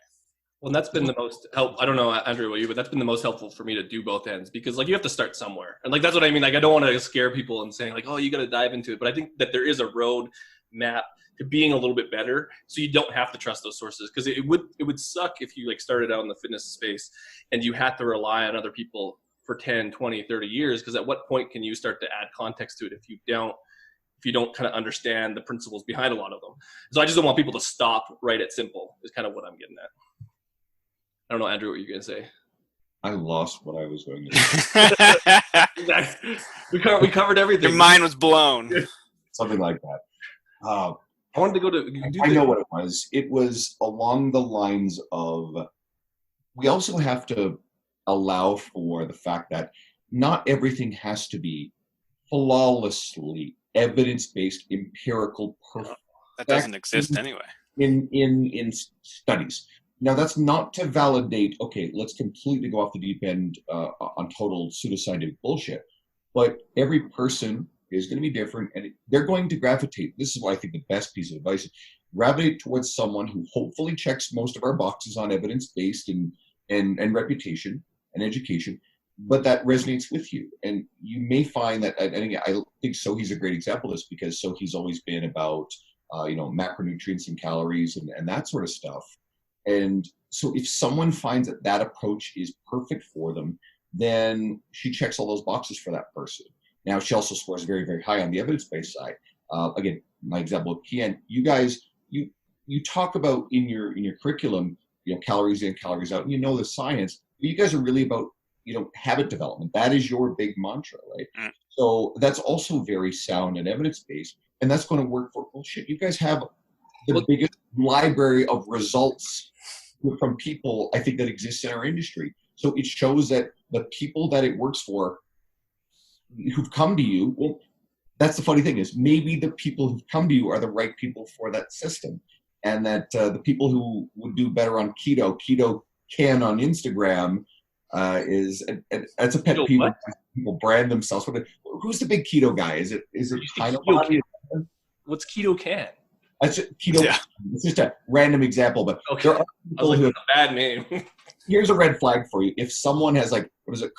[SPEAKER 4] Well, and that's been the most help. I don't know, Andrew, what you, but that's been the most helpful for me to do both ends, because like you have to start somewhere. And like, that's what I mean. Like, I don't want to scare people and saying like, oh, you got to dive into it. But I think that there is a road map to being a little bit better, so you don't have to trust those sources. Because it would suck if you like started out in the fitness space and you had to rely on other people for 10, 20, 30 years. Because at what point can you start to add context to it if you don't kind of understand the principles behind a lot of them? So I just don't want people to stop right at simple is kind of what I'm getting at. I don't know, Andrew, what you're going to say.
[SPEAKER 1] I lost what I was going to say.
[SPEAKER 4] we covered everything.
[SPEAKER 3] Your mind was blown.
[SPEAKER 1] Something like that.
[SPEAKER 4] I wanted to go to...
[SPEAKER 1] I know what it was. It was along the lines of, we also have to allow for the fact that not everything has to be flawlessly evidence-based, empirical, perfect.
[SPEAKER 3] That doesn't exist anyway.
[SPEAKER 1] In studies. Now, that's not to validate, okay, let's completely go off the deep end on total pseudoscientific bullshit. But every person is going to be different, and they're going to gravitate. This is why I think the best piece of advice is gravitate towards someone who hopefully checks most of our boxes on evidence-based and reputation and education, but that resonates with you. And you may find that, I think Sohi's a great example of this, because Sohi's always been about macronutrients and calories and that sort of stuff. And so if someone finds that that approach is perfect for them, then she checks all those boxes for that person. Now, she also scores very, very high on the evidence-based side. Again, my example of Pierre, you guys, you talk about in your curriculum, calories in, calories out, and the science. You guys are really about, habit development. That is your big mantra, right? Mm. So that's also very sound and evidence-based, and that's going to work for, well, shit, you guys have the biggest library of results from people, I think, that exists in our industry. So it shows that the people that it works for, who've come to you, well, that's the funny thing, is maybe the people who've come to you are the right people for that system. And that the people who would do better on keto can on Instagram, that's a pet peeve. People brand themselves. Who's the big keto guy? Is it China?
[SPEAKER 4] What's keto can?
[SPEAKER 1] That's keto. Yeah. It's just a random example, but
[SPEAKER 4] okay. There are people who have a bad name.
[SPEAKER 1] Here's a red flag for you. If someone has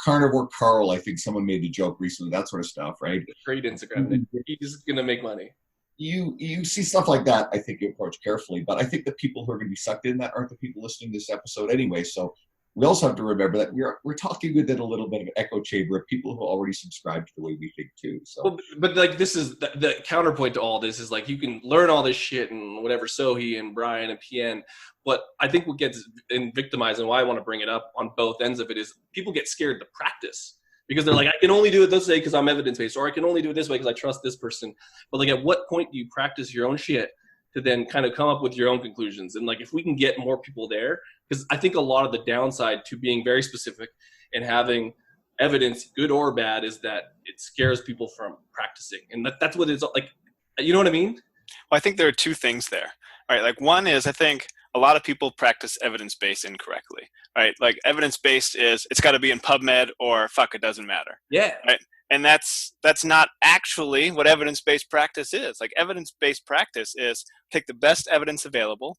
[SPEAKER 1] Carnivore Carl, I think someone made the joke recently, that sort of stuff, right?
[SPEAKER 4] Great Instagram. He's going to make money.
[SPEAKER 1] You see stuff like that, I think you approach carefully, but I think the people who are going to be sucked in that aren't the people listening to this episode anyway. So we also have to remember that we're talking within a little bit of an echo chamber of people who already subscribe to the way we think too. So,
[SPEAKER 4] but this is the counterpoint to all this is you can learn all this shit and whatever Sohi and Brian and PN, but I think what gets victimized and why I want to bring it up on both ends of it is people get scared to practice. Because they're I can only do it this way because I'm evidence-based, or I can only do it this way because I trust this person. But at what point do you practice your own shit to then kind of come up with your own conclusions? And if we can get more people there, because I think a lot of the downside to being very specific and having evidence, good or bad, is that it scares people from practicing. And that's what it's like. You know what I mean?
[SPEAKER 3] Well, I think there are two things there, right? One is, I think a lot of people practice evidence-based incorrectly, right? Evidence-based is it's got to be in PubMed or fuck, it doesn't matter.
[SPEAKER 4] Yeah.
[SPEAKER 3] Right? And that's not actually what evidence-based practice is. Evidence-based practice is take the best evidence available,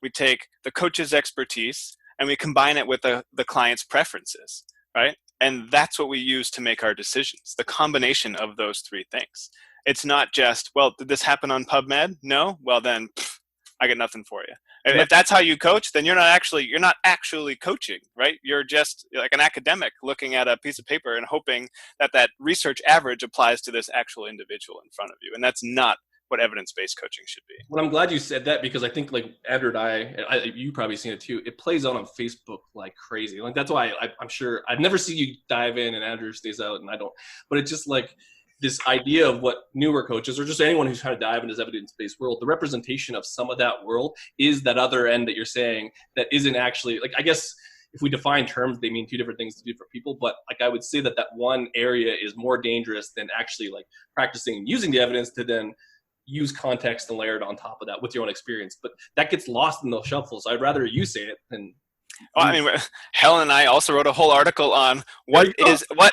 [SPEAKER 3] we take the coach's expertise, and we combine it with the client's preferences, right? And that's what we use to make our decisions, the combination of those three things. It's not just, well, did this happen on PubMed? No? Well, then I got nothing for you. If that's how you coach, then you're not actually coaching, right? You're just like an academic looking at a piece of paper and hoping that research average applies to this actual individual in front of you. And that's not what evidence-based coaching should be.
[SPEAKER 4] Well, I'm glad you said that, because I think Andrew and I you probably seen it too. It plays out on Facebook like crazy. That's why I'm sure I've never seen you dive in and Andrew stays out and I don't. But it's just this idea of what newer coaches or just anyone who's trying to dive into this evidence-based world, the representation of some of that world is that other end that you're saying that isn't actually I guess if we define terms, they mean two different things to different people. But I would say that one area is more dangerous than actually practicing and using the evidence to then use context and layer it on top of that with your own experience. But that gets lost in the shuffle. So I'd rather you say it than.
[SPEAKER 3] Well, Helen and I also wrote a whole article on what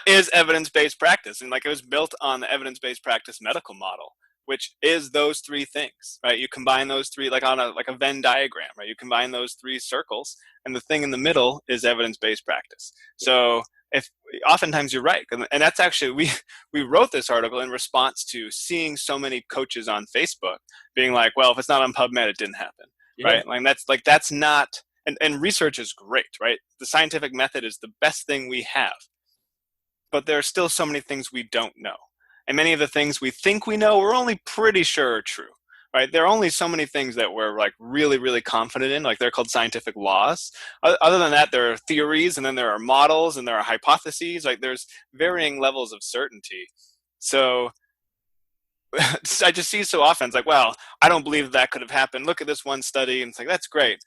[SPEAKER 3] is evidence-based practice, and it was built on the evidence-based practice medical model, which is those three things, right? You combine those three on a Venn diagram, right? You combine those three circles, and the thing in the middle is evidence-based practice. So oftentimes you're right, and that's actually we wrote this article in response to seeing so many coaches on Facebook being well, if it's not on PubMed, it didn't happen, right? That's not. And research is great, right? The scientific method is the best thing we have. But there are still so many things we don't know. And many of the things we think we know, we're only pretty sure are true, right? There are only so many things that we're really, really confident in. They're called scientific laws. Other than that, there are theories, and then there are models, and there are hypotheses. There's varying levels of certainty. So I just see so often, well, I don't believe that could have happened. Look at this one study. And it's that's great.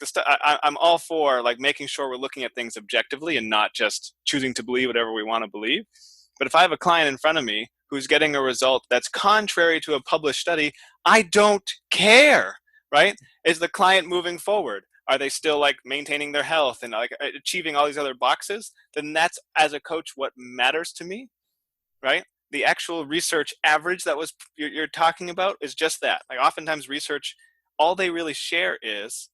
[SPEAKER 3] Like I'm all for like making sure we're looking at things objectively and not just choosing to believe whatever we want to believe. But if I have a client in front of me who's getting a result that's contrary to a published study, I don't care, right? Is the client moving forward? Are they still like maintaining their health and like achieving all these other boxes? Then that's, as a coach, what matters to me, right? The actual research average that was you're talking about is just that. Like oftentimes research, all they really share is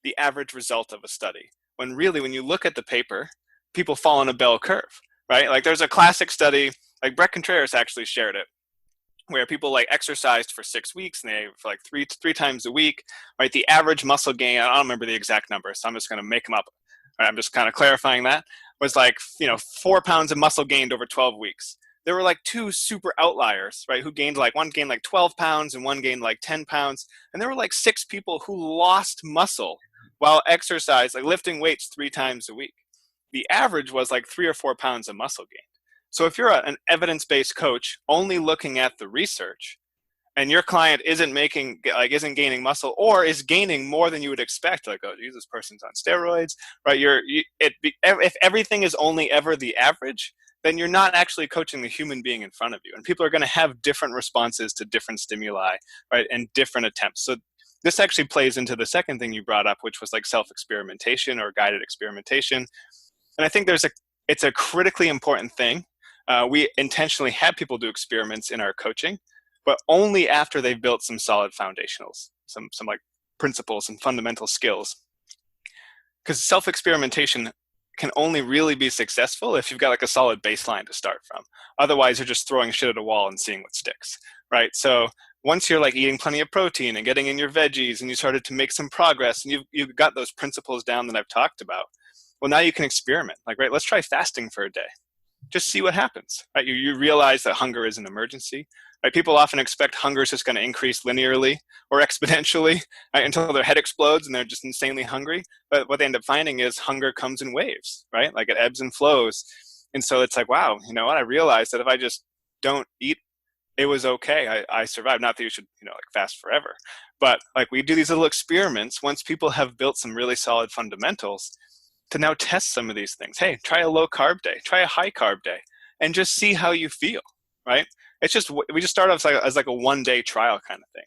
[SPEAKER 3] the average result of a study. When really, when you look at the paper, people fall in a bell curve, right? Like there's a classic study, like Brett Contreras actually shared it, where people like exercised for 6 weeks and they for like three times a week, right? The average muscle gain, I don't remember the exact number, so I'm just going to make them up. Right, I'm just kind of clarifying that, was like, 4 pounds of muscle gained over 12 weeks. There were like two super outliers, right? Who gained like, one gained like 12 pounds and one gained like 10 pounds. And there were like 6 people who lost muscle while exercise, like lifting weights 3 times a week. The average was like 3 or 4 pounds of muscle gain. So if you're an evidence-based coach only looking at the research and your client isn't gaining muscle or is gaining more than you would expect, like, oh, geez, this person's on steroids, right? If everything is only ever the average, then you're not actually coaching the human being in front of you. And people are going to have different responses to different stimuli, right? And different attempts. So this actually plays into the second thing you brought up, which was like self-experimentation or guided experimentation. And I think it's a critically important thing. We intentionally have people do experiments in our coaching, but only after they've built some solid foundationals, some like principles and fundamental skills. Because self-experimentation can only really be successful if you've got like a solid baseline to start from. Otherwise, you're just throwing shit at a wall and seeing what sticks, right? So once you're like eating plenty of protein and getting in your veggies and you started to make some progress and you've got those principles down that I've talked about, well, now you can experiment. Like, right, let's try fasting for a day. Just see what happens, right? You realize that hunger is an emergency, right? People often expect hunger is just going to increase linearly or exponentially, right, until their head explodes and they're just insanely hungry. But what they end up finding is hunger comes in waves, right? Like it ebbs and flows. And so it's like, wow, you know what? I realized that if I just don't eat, it was okay. I survived. Not that you should, like fast forever, but like we do these little experiments once people have built some really solid fundamentals to now test some of these things. Hey, try a low carb day, try a high carb day, and just see how you feel, right? It's just, we just start off as like a 1-day trial kind of thing.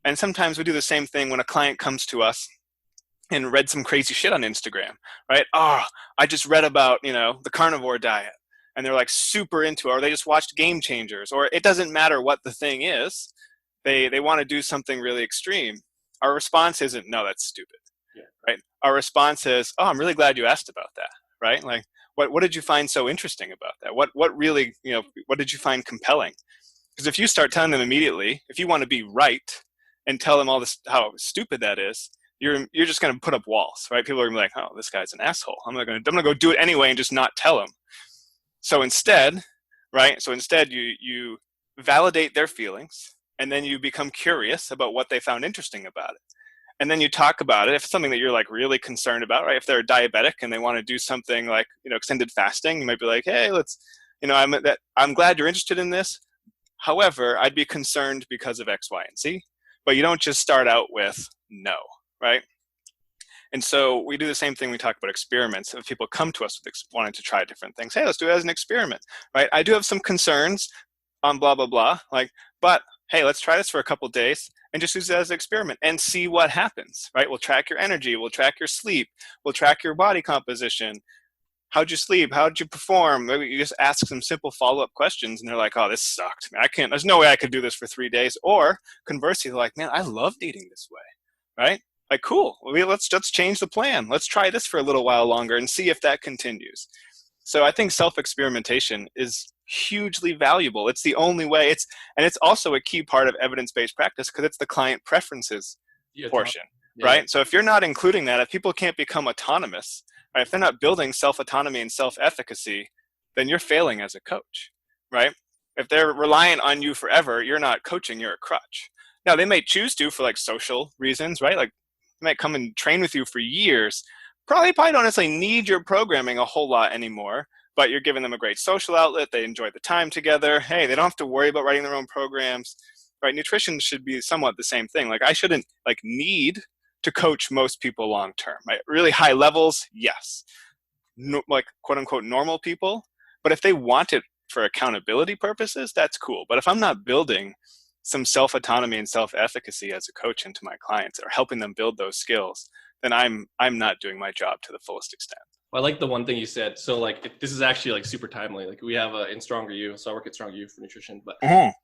[SPEAKER 3] And sometimes we do the same thing when a client comes to us and read some crazy shit on Instagram, right? Oh, I just read about, the carnivore diet, and they're like super into it, or they just watched Game Changers, or it doesn't matter what the thing is. They want to do something really extreme. Our response isn't, no, that's stupid. Right? Our response is, oh, I'm really glad you asked about that, right? Like, what did you find so interesting about that? What really, what did you find compelling? Because if you start telling them immediately, if you want to be right and tell them all this, how stupid that is, you're just going to put up walls, right? People are going to be like, oh, this guy's an asshole. I'm going to go do it anyway and just not tell him. So instead, right? So instead, you validate their feelings, and then you become curious about what they found interesting about it. And then you talk about it. If it's something that you're like really concerned about, right? If they're diabetic and they want to do something like, extended fasting, you might be like, hey, let's, I'm glad you're interested in this. However, I'd be concerned because of X, Y, and Z. But you don't just start out with no, right? And so we do the same thing. We talk about experiments. If people come to us with wanting to try different things, hey, let's do it as an experiment, right? I do have some concerns on blah, blah, blah. But hey, let's try this for a couple of days and just use it as an experiment and see what happens, right? We'll track your energy. We'll track your sleep. We'll track your body composition. How'd you sleep? How'd you perform? Maybe you just ask some simple follow-up questions and they're like, oh, this sucked. Man, there's no way I could do this for 3 days. Or conversely, they're like, man, I loved eating this way, right? Like, cool. Well, let's change the plan. Let's try this for a little while longer and see if that continues. So I think self-experimentation is hugely valuable. It's the only way. It's also a key part of evidence-based practice because it's the client preferences portion, right? So if you're not including that, if people can't become autonomous, right? If they're not building self-autonomy and self-efficacy, then you're failing as a coach, right? If they're reliant on you forever, you're not coaching, you're a crutch. Now, they may choose to for like social reasons, right? Like they might come and train with you for years. Probably don't necessarily need your programming a whole lot anymore, but you're giving them a great social outlet. They enjoy the time together. Hey, they don't have to worry about writing their own programs, right? Nutrition should be somewhat the same thing. Like I shouldn't like need to coach most people long term, right? Really high levels, yes. No, like quote unquote normal people, but if they want it for accountability purposes, that's cool. But if I'm not building some self-autonomy and self-efficacy as a coach into my clients or helping them build those skills, then I'm not doing my job to the fullest extent.
[SPEAKER 4] Well, I like the one thing you said. So like, this is actually like super timely. Like we have in Stronger You, so I work at Stronger You for nutrition, but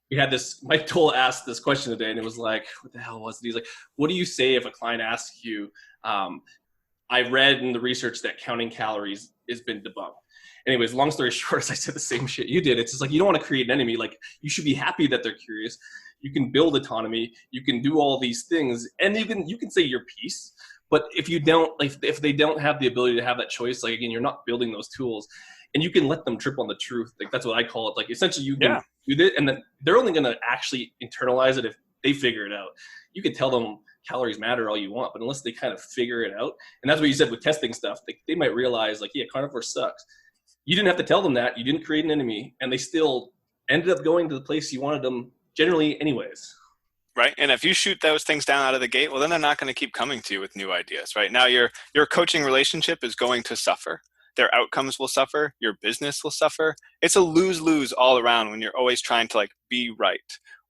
[SPEAKER 4] we had this, Mike Toll asked this question today and it was like, what the hell was it? He's like, what do you say if a client asks you, I read in the research that counting calories has been debunked. Anyways, long story short, as I said the same shit you did. It's just like, you don't want to create an enemy. Like you should be happy that they're curious. You can build autonomy. You can do all these things and you can say your piece. But if you don't, like, if they don't have the ability to have that choice, like, again, you're not building those tools and you can let them trip on the truth. Like, that's what I call it. Like, essentially you can do this and then they're only going to actually internalize it if they figure it out. You can tell them calories matter all you want, but unless they kind of figure it out, and that's what you said with testing stuff, they might realize like, yeah, carnivore sucks. You didn't have to tell them that. You didn't create an enemy and they still ended up going to the place you wanted them generally anyways.
[SPEAKER 3] Right. And if you shoot those things down out of the gate, well, then they're not going to keep coming to you with new ideas. Right now, your coaching relationship is going to suffer. Their outcomes will suffer. Your business will suffer. It's a lose-lose all around when you're always trying to like be right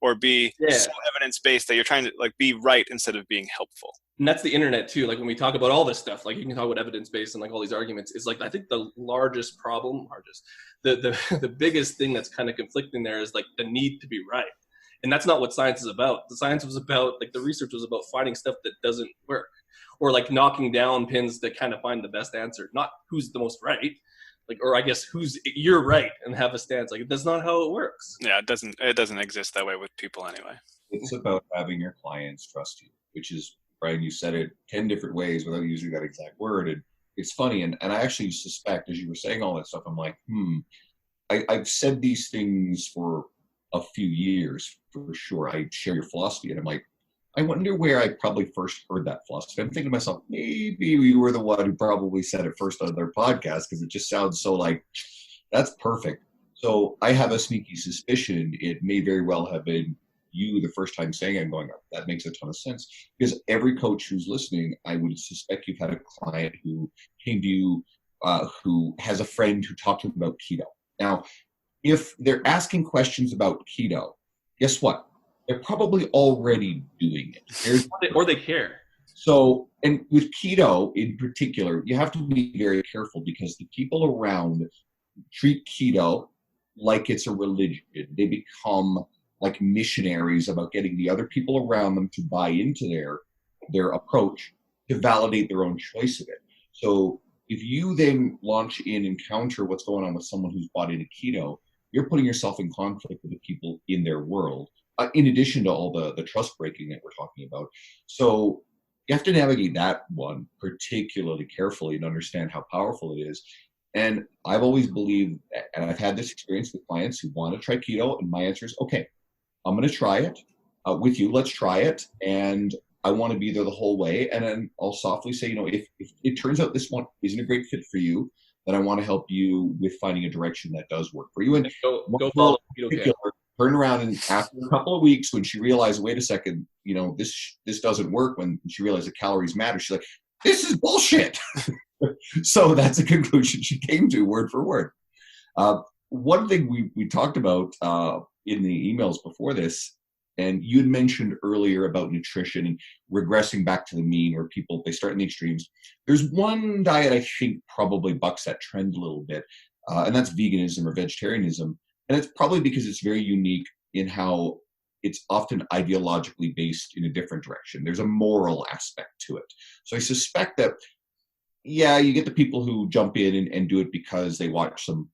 [SPEAKER 3] or be so evidence-based that you're trying to like be right instead of being helpful.
[SPEAKER 4] And that's the internet too. Like when we talk about all this stuff, like you can talk about evidence-based and like all these arguments, is like, I think the largest problem, or just the biggest thing that's kind of conflicting there is like the need to be right. And that's not what science is about. The science was about, like the research was about finding stuff that doesn't work or like knocking down pins to kind of find the best answer, not who's the most right. Like, or I guess you're right and have a stance. Like that's not how it works.
[SPEAKER 3] Yeah, it doesn't exist that way with people anyway.
[SPEAKER 1] It's about having your clients trust you, which is, Brian, you said it 10 different ways without using that exact word. And it's funny. And I actually suspect, as you were saying all that stuff, I'm like, I've said these things for a few years for sure. I share your philosophy and I'm like, I wonder where I probably first heard that philosophy. I'm thinking to myself, maybe you were the one who probably said it first on their podcast because it just sounds so like, that's perfect. So I have a sneaky suspicion it may very well have been you the first time saying it and going, that makes a ton of sense. Because every coach who's listening, I would suspect you've had a client who came to you who has a friend who talked to them about keto. Now, if they're asking questions about keto, guess what? They're probably already doing it.
[SPEAKER 4] Or they care.
[SPEAKER 1] So, and with keto in particular, you have to be very careful because the people around treat keto like it's a religion. They become like missionaries about getting the other people around them to buy into their approach to validate their own choice of it. So if you then launch in and counter what's going on with someone who's bought into keto, you're putting yourself in conflict with the people in their world, in addition to all the trust breaking that we're talking about. So you have to navigate that one particularly carefully and understand how powerful it is. And I've always believed, and I've had this experience with clients who want to try keto, and my answer is, okay, I'm going to try it with you. Let's try it. And I want to be there the whole way. And then I'll softly say, if it turns out this one isn't a great fit for you, then I want to help you with finding a direction that does work for you. And
[SPEAKER 4] go follow keto.
[SPEAKER 1] Turn around and after a couple of weeks, when she realized, wait a second, this doesn't work. When she realized that calories matter, she's like, this is bullshit. So that's a conclusion she came to, word for word. One thing we talked about in the emails before this, and you had mentioned earlier about nutrition and regressing back to the mean, where people, they start in the extremes. There's one diet I think probably bucks that trend a little bit, and that's veganism or vegetarianism. And it's probably because it's very unique in how it's often ideologically based in a different direction. There's a moral aspect to it. So I suspect that, yeah, you get the people who jump in and do it because they watch some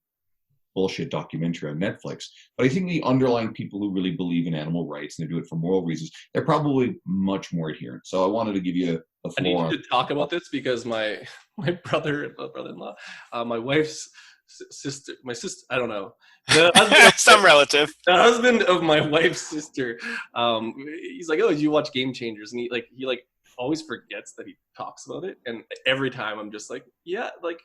[SPEAKER 1] bullshit documentary on Netflix. But I think the underlying people who really believe in animal rights and they do it for moral reasons, they're probably much more adherent. So I wanted to give you a floor.
[SPEAKER 4] I need to talk about this because my brother-in-law, my wife's sister, I don't know.
[SPEAKER 3] Some relative.
[SPEAKER 4] The husband of my wife's sister, he's like, oh, did you watch Game Changers? And he always forgets that he talks about it. And every time I'm just like, yeah, like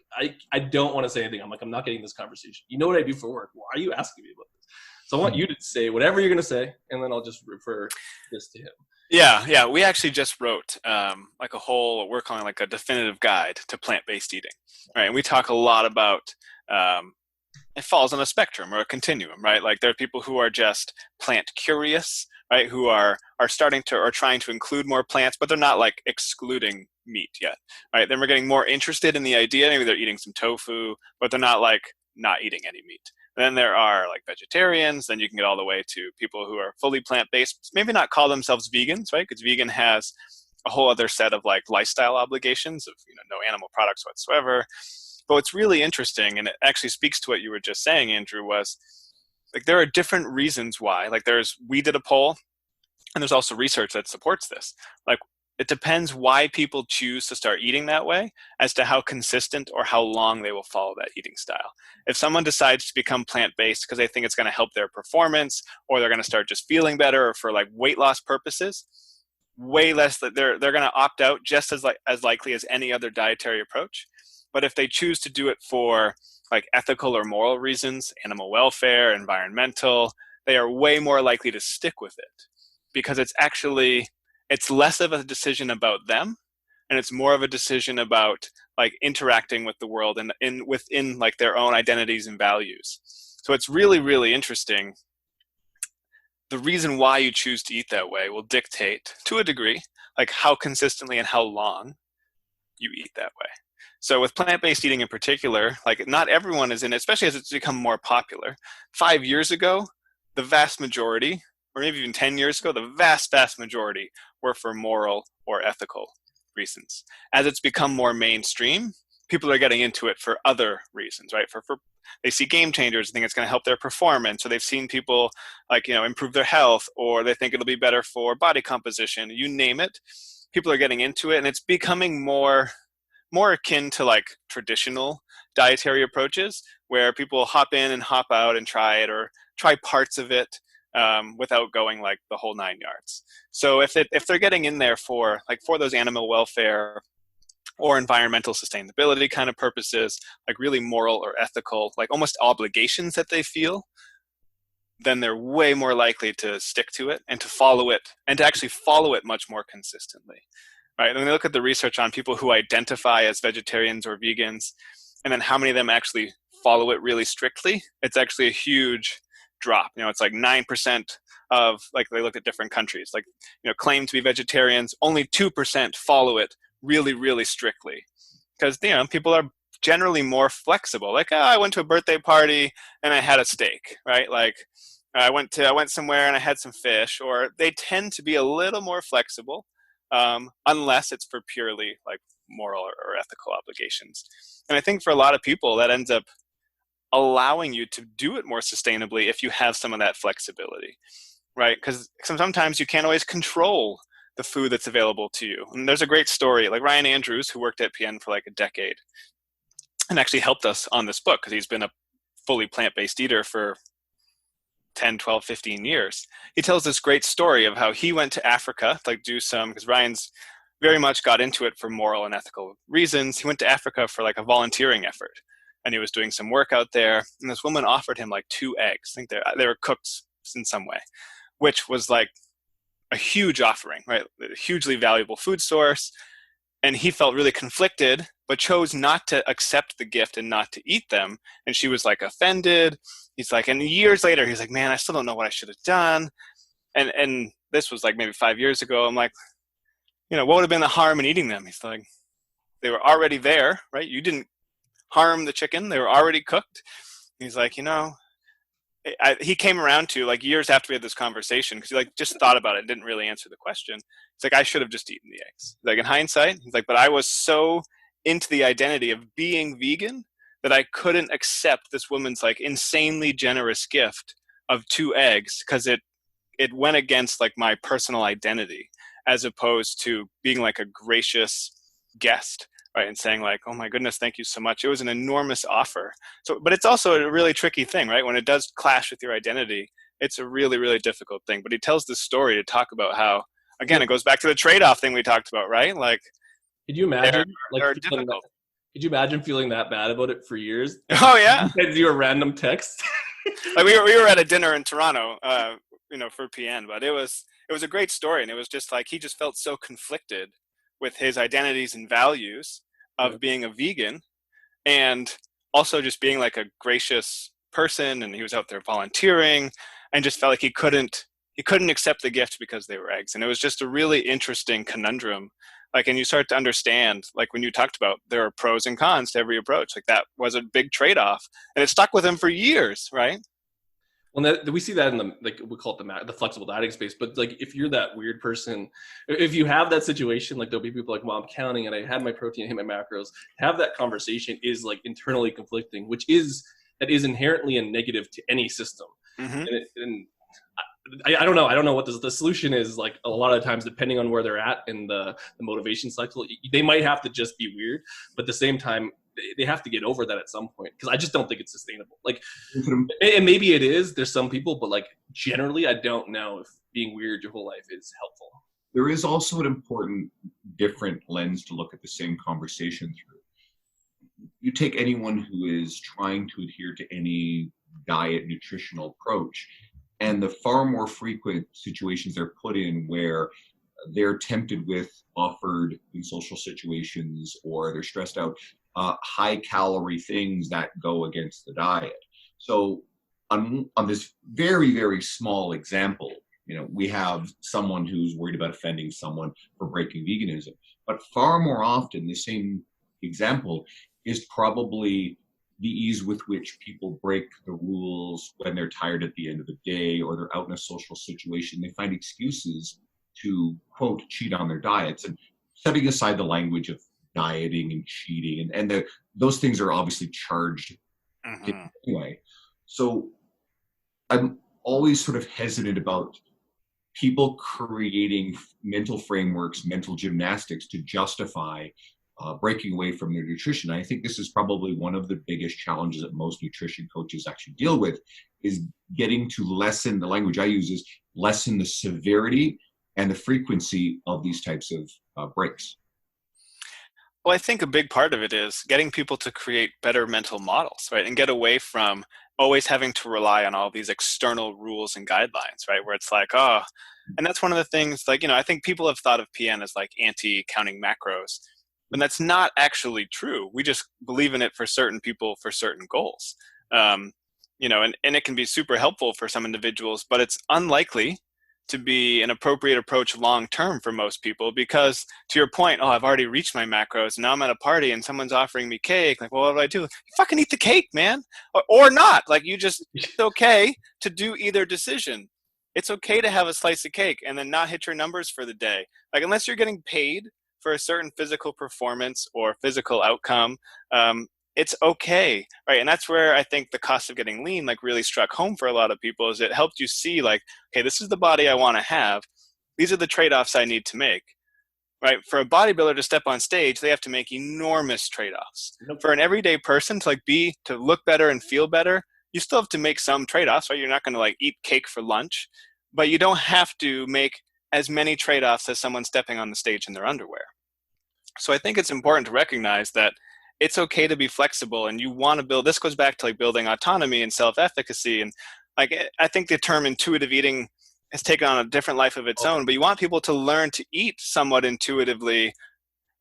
[SPEAKER 4] I don't want to say anything. I'm like, I'm not getting this conversation. You know what I do for work? Why are you asking me about this? So I want you to say whatever you're going to say, and then I'll just refer this to him.
[SPEAKER 3] Yeah. We actually just wrote like a whole, we're calling like a definitive guide to plant-based eating, right? And we talk a lot about it falls on a spectrum or a continuum, right? Like there are people who are just plant curious, right? Who are starting to or trying to include more plants, but they're not like excluding meat yet, right? Then we're getting more interested in the idea. Maybe they're eating some tofu, but they're not like not eating any meat. And then there are like vegetarians. Then you can get all the way to people who are fully plant-based. Maybe not call themselves vegans, right? Because vegan has a whole other set of like lifestyle obligations of no animal products whatsoever. But what's really interesting, and it actually speaks to what you were just saying, Andrew, was like there are different reasons why. Like we did a poll, and there's also research that supports this. Like it depends why people choose to start eating that way as to how consistent or how long they will follow that eating style. If someone decides to become plant-based because they think it's going to help their performance, or they're going to start just feeling better, or for like weight loss purposes, way less that they're going to opt out just as likely as any other dietary approach. But if they choose to do it for like ethical or moral reasons, animal welfare, environmental, they are way more likely to stick with it, because it's less of a decision about them, and it's more of a decision about like interacting with the world and within like their own identities and values. So it's really, really interesting. The reason why you choose to eat that way will dictate, to a degree, like how consistently and how long you eat that way. So with plant-based eating in particular, like not everyone is in it, especially as it's become more popular. 5 years ago, the vast majority, or maybe even 10 years ago, the vast majority were for moral or ethical reasons. As it's become more mainstream, people are getting into it for other reasons, right? For they see game changers, think it's going to help their performance, or they've seen people like improve their health, or they think it'll be better for body composition. You name it, people are getting into it, and it's becoming more akin to like traditional dietary approaches, where people hop in and hop out and try it, or try parts of it without going like the whole 9 yards. So if they're getting in there for those animal welfare or environmental sustainability kind of purposes, like really moral or ethical, like almost obligations that they feel, then they're way more likely to stick to it and to follow it, and to actually follow it much more consistently. Right? And when they look at the research on people who identify as vegetarians or vegans, and then how many of them actually follow it really strictly, it's actually a huge drop. It's like 9% of, like, they look at different countries, like, claim to be vegetarians, only 2% follow it really, really strictly. Because, people are generally more flexible. Like, I went to a birthday party and I had a steak, right? Like, I went somewhere and I had some fish, or they tend to be a little more flexible, unless it's for purely like moral or ethical obligations. And I think for a lot of people that ends up allowing you to do it more sustainably if you have some of that flexibility, right? Because sometimes you can't always control the food that's available to you. And there's a great story, like Ryan Andrews, who worked at PN for like a decade and actually helped us on this book, because he's been a fully plant-based eater for 10, 12, 15 years. He tells this great story of how he went to Africa, like do some, because Ryan's very much got into it for moral and ethical reasons. He went to Africa for like a volunteering effort, and he was doing some work out there. And this woman offered him like 2 eggs. I think they were cooked in some way, which was like a huge offering, right? A hugely valuable food source. And he felt really conflicted, but chose not to accept the gift and not to eat them. And she was like offended. He's like, and years later, he's like, man, I still don't know what I should have done. And this was like maybe 5 years ago. I'm like, what would have been the harm in eating them? He's like, they were already there, right? You didn't harm the chicken. They were already cooked. He's like, he came around to, like, years after we had this conversation, because he like just thought about it and didn't really answer the question. It's like, I should have just eaten the eggs. Like, in hindsight, he's like, but I was so into the identity of being vegan that I couldn't accept this woman's like insanely generous gift of 2 eggs, because it went against like my personal identity, as opposed to being like a gracious guest, right? And saying like, oh my goodness, thank you so much. It was an enormous offer. So, but it's also a really tricky thing, right? When it does clash with your identity, it's a really, really difficult thing. But he tells this story to talk about how, again, it goes back to the trade-off thing we talked about, right? Like,
[SPEAKER 4] could you imagine
[SPEAKER 3] they're difficult.
[SPEAKER 4] Could you imagine feeling that bad about it for years?
[SPEAKER 3] Oh yeah.
[SPEAKER 4] Sends you a random text.
[SPEAKER 3] Like we were at a dinner in Toronto, for PN, but it was it was a great story. And it was just like, he just felt so conflicted with his identities and values of being a vegan and also just being like a gracious person. And he was out there volunteering and just felt like he couldn't accept the gift because they were eggs. And it was just a really interesting conundrum. Like, and you start to understand, like when you talked about there are pros and cons to every approach, like that was a big trade-off and it stuck with him for years, right?
[SPEAKER 4] Well, we see that in the, like, we call it the flexible dieting space. But like, if you're that weird person, if you have that situation, like there'll be people like, well, I'm counting and I had my protein, I hit my macros. Have that conversation is like internally conflicting, that is inherently a negative to any system. And I don't know. I don't know what the solution is. Like a lot of times, depending on where they're at in the motivation cycle, they might have to just be weird, but at the same time, they have to get over that at some point, because I just don't think it's sustainable. Like, and maybe it is. There's some people, but like generally, I don't know if being weird your whole life is helpful.
[SPEAKER 1] There is also an important, different lens to look at the same conversation through. You take anyone who is trying to adhere to any diet, nutritional approach, and the far more frequent situations they're put in where they're tempted with, offered in social situations, or they're stressed out, high calorie things that go against the diet. So on this very, very small example, we have someone who's worried about offending someone for breaking veganism, but far more often the same example is probably the ease with which people break the rules when they're tired at the end of the day or they're out in a social situation. They find excuses to, quote, cheat on their diets. And setting aside the language of dieting and cheating, and those things are obviously charged anyway. So I'm always sort of hesitant about people creating mental frameworks, mental gymnastics to justify breaking away from their nutrition. I think this is probably one of the biggest challenges that most nutrition coaches actually deal with, is getting to lessen, the language I use is lessen the severity and the frequency of these types of breaks.
[SPEAKER 3] Well, I think a big part of it is getting people to create better mental models, right? And get away from always having to rely on all these external rules and guidelines, right? Where it's like, and that's one of the things, like, I think people have thought of PN as like anti-counting macros, and that's not actually true. We just believe in it for certain people for certain goals. And it can be super helpful for some individuals, but it's unlikely to be an appropriate approach long-term for most people, because to your point, I've already reached my macros. Now I'm at a party and someone's offering me cake. Like, well, what do I do? You fucking eat the cake, man. Or not. Like, it's okay to do either decision. It's okay to have a slice of cake and then not hit your numbers for the day. Like, unless you're getting paid for a certain physical performance or physical outcome, it's okay, right? And that's where I think the cost of getting lean like really struck home for a lot of people, is it helped you see like, okay, this is the body I want to have. These are the trade-offs I need to make, right? For a bodybuilder to step on stage, they have to make enormous trade-offs. For an everyday person to look better and feel better, you still have to make some trade-offs, right? You're not going to like eat cake for lunch, but you don't have to make as many trade-offs as someone stepping on the stage in their underwear. So I think it's important to recognize that it's okay to be flexible, and you want to build, this goes back to like building autonomy and self-efficacy. And like, I think the term intuitive eating has taken on a different life of its own, but you want people to learn to eat somewhat intuitively,